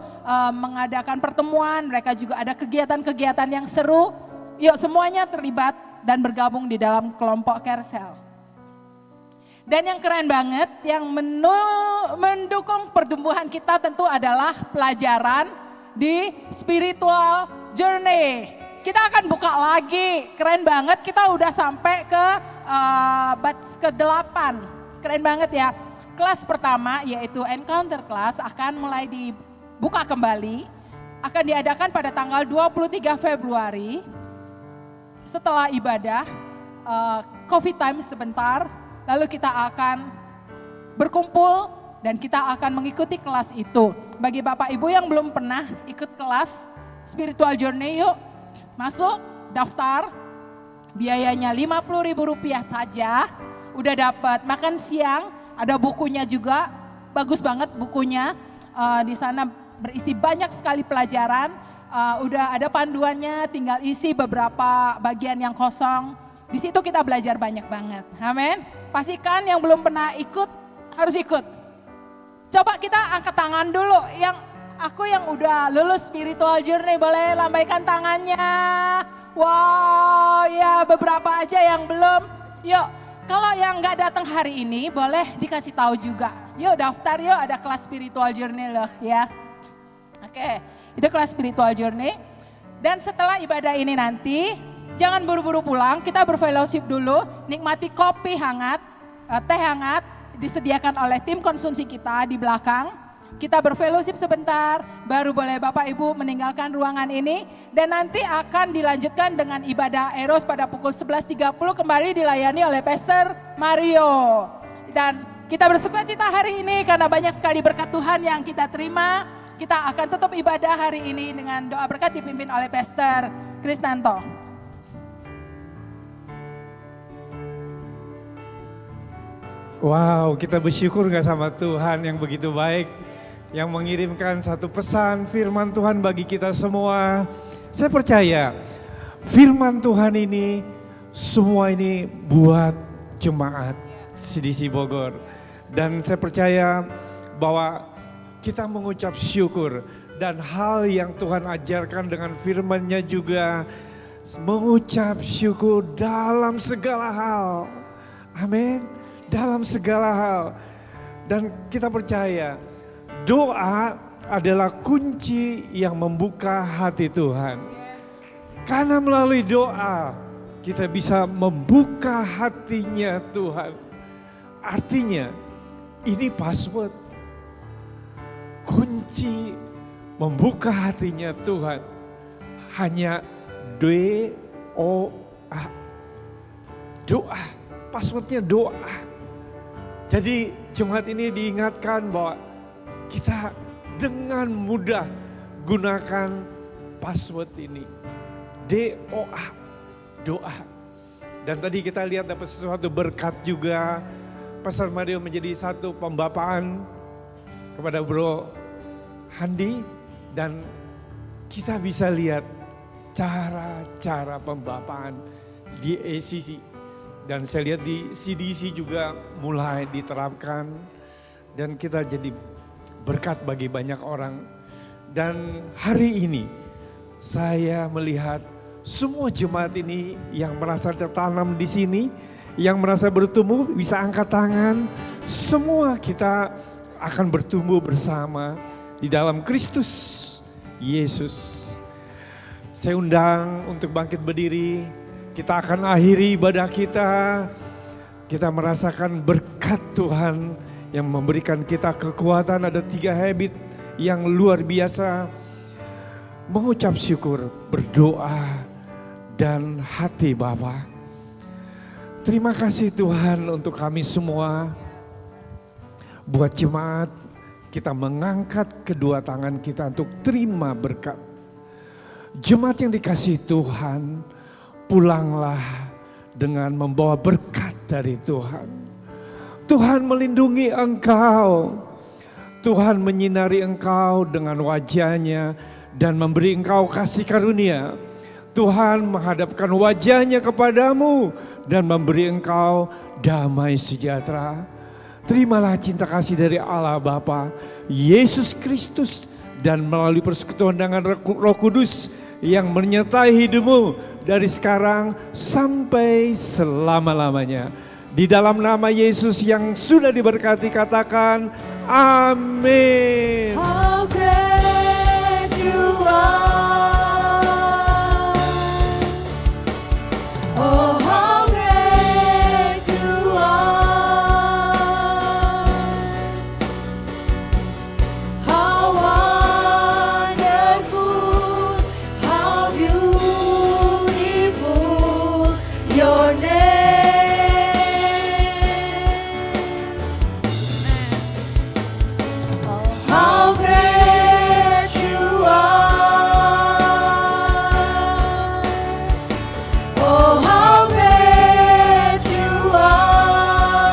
mengadakan pertemuan. Mereka juga ada kegiatan-kegiatan yang seru. Yuk semuanya terlibat dan bergabung di dalam kelompok care cell. Dan yang keren banget, yang mendukung pertumbuhan kita tentu adalah pelajaran di spiritual journey. Kita akan buka lagi, keren banget kita udah sampai ke batch ke-8. Keren banget ya. Kelas pertama yaitu encounter class akan mulai dibuka kembali. Akan diadakan pada tanggal 23 Februari setelah ibadah, coffee time sebentar. Lalu kita akan berkumpul dan kita akan mengikuti kelas itu. Bagi Bapak Ibu yang belum pernah ikut kelas spiritual journey, yuk masuk, daftar, biayanya Rp50.000 saja, udah dapat makan siang, ada bukunya juga, bagus banget bukunya, di sana berisi banyak sekali pelajaran, udah ada panduannya, tinggal isi beberapa bagian yang kosong, di situ kita belajar banyak banget, amin. Pastikan yang belum pernah ikut, harus ikut. Coba kita angkat tangan dulu, aku yang udah lulus spiritual journey boleh lambaikan tangannya. Wow, ya beberapa aja yang belum. Yuk, kalau yang nggak datang hari ini boleh dikasih tahu juga. Yuk daftar yuk, ada kelas spiritual journey loh ya. Oke, itu kelas spiritual journey. Dan setelah ibadah ini nanti, jangan buru-buru pulang, kita berfellowship dulu, nikmati kopi hangat, teh hangat, disediakan oleh tim konsumsi kita di belakang. Kita berfellowship sebentar, baru boleh Bapak Ibu meninggalkan ruangan ini. Dan nanti akan dilanjutkan dengan ibadah Eros pada pukul 11.30 kembali dilayani oleh Pastor Mario. Dan kita bersukacita hari ini karena banyak sekali berkat Tuhan yang kita terima. Kita akan tutup ibadah hari ini dengan doa berkat dipimpin oleh Pastor Krisnanto. Wow, kita bersyukur gak sama Tuhan yang begitu baik, yang mengirimkan satu pesan firman Tuhan bagi kita semua. Saya percaya firman Tuhan ini, semua ini buat jemaat CDC Bogor. Dan saya percaya bahwa kita mengucap syukur dan hal yang Tuhan ajarkan dengan firman-Nya juga mengucap syukur dalam segala hal. Amin. Dalam segala hal. Dan kita percaya doa adalah kunci yang membuka hati Tuhan. Karena melalui doa kita bisa membuka hatinya Tuhan. Artinya ini password. Kunci membuka hatinya Tuhan hanya doa. Doa, passwordnya doa. Jadi Jumat ini diingatkan bahwa kita dengan mudah gunakan password ini. DOA, doa. Dan tadi kita lihat dapat sesuatu berkat juga. Pastor Mario menjadi satu pembapaan kepada Bro Handi. Dan kita bisa lihat cara-cara pembapaan di ACC. Dan saya lihat di CDC juga mulai diterapkan dan kita jadi berkat bagi banyak orang. Dan hari ini saya melihat semua jemaat ini yang merasa tertanam di sini, yang merasa bertumbuh bisa angkat tangan. Semua kita akan bertumbuh bersama di dalam Kristus Yesus. Saya undang untuk bangkit berdiri. Kita akan akhiri ibadah kita. Kita merasakan berkat Tuhan yang memberikan kita kekuatan. Ada 3 habit yang luar biasa. Mengucap syukur, berdoa, dan hati Bapa. Terima kasih Tuhan untuk kami semua. Buat jemaat, kita mengangkat kedua tangan kita untuk terima berkat. Jemaat yang dikasihi Tuhan, pulanglah dengan membawa berkat dari Tuhan. Tuhan melindungi engkau. Tuhan menyinari engkau dengan wajah-Nya dan memberi engkau kasih karunia. Tuhan menghadapkan wajah-Nya kepadamu dan memberi engkau damai sejahtera. Terimalah cinta kasih dari Allah Bapa, Yesus Kristus, dan melalui persekutuan dengan Roh Kudus yang menyertai hidupmu dari sekarang sampai selama-lamanya. Di dalam nama Yesus yang sudah diberkati katakan amin. How great you are. Oh, how great you are. How wonderful, how beautiful your name. How great you are. Oh, how great you are.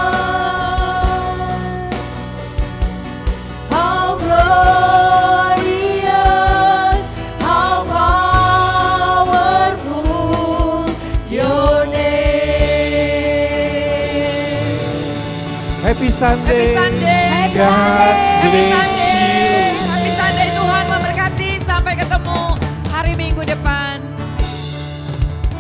How glorious, how powerful your name. Happy Sunday. Happy Sunday. God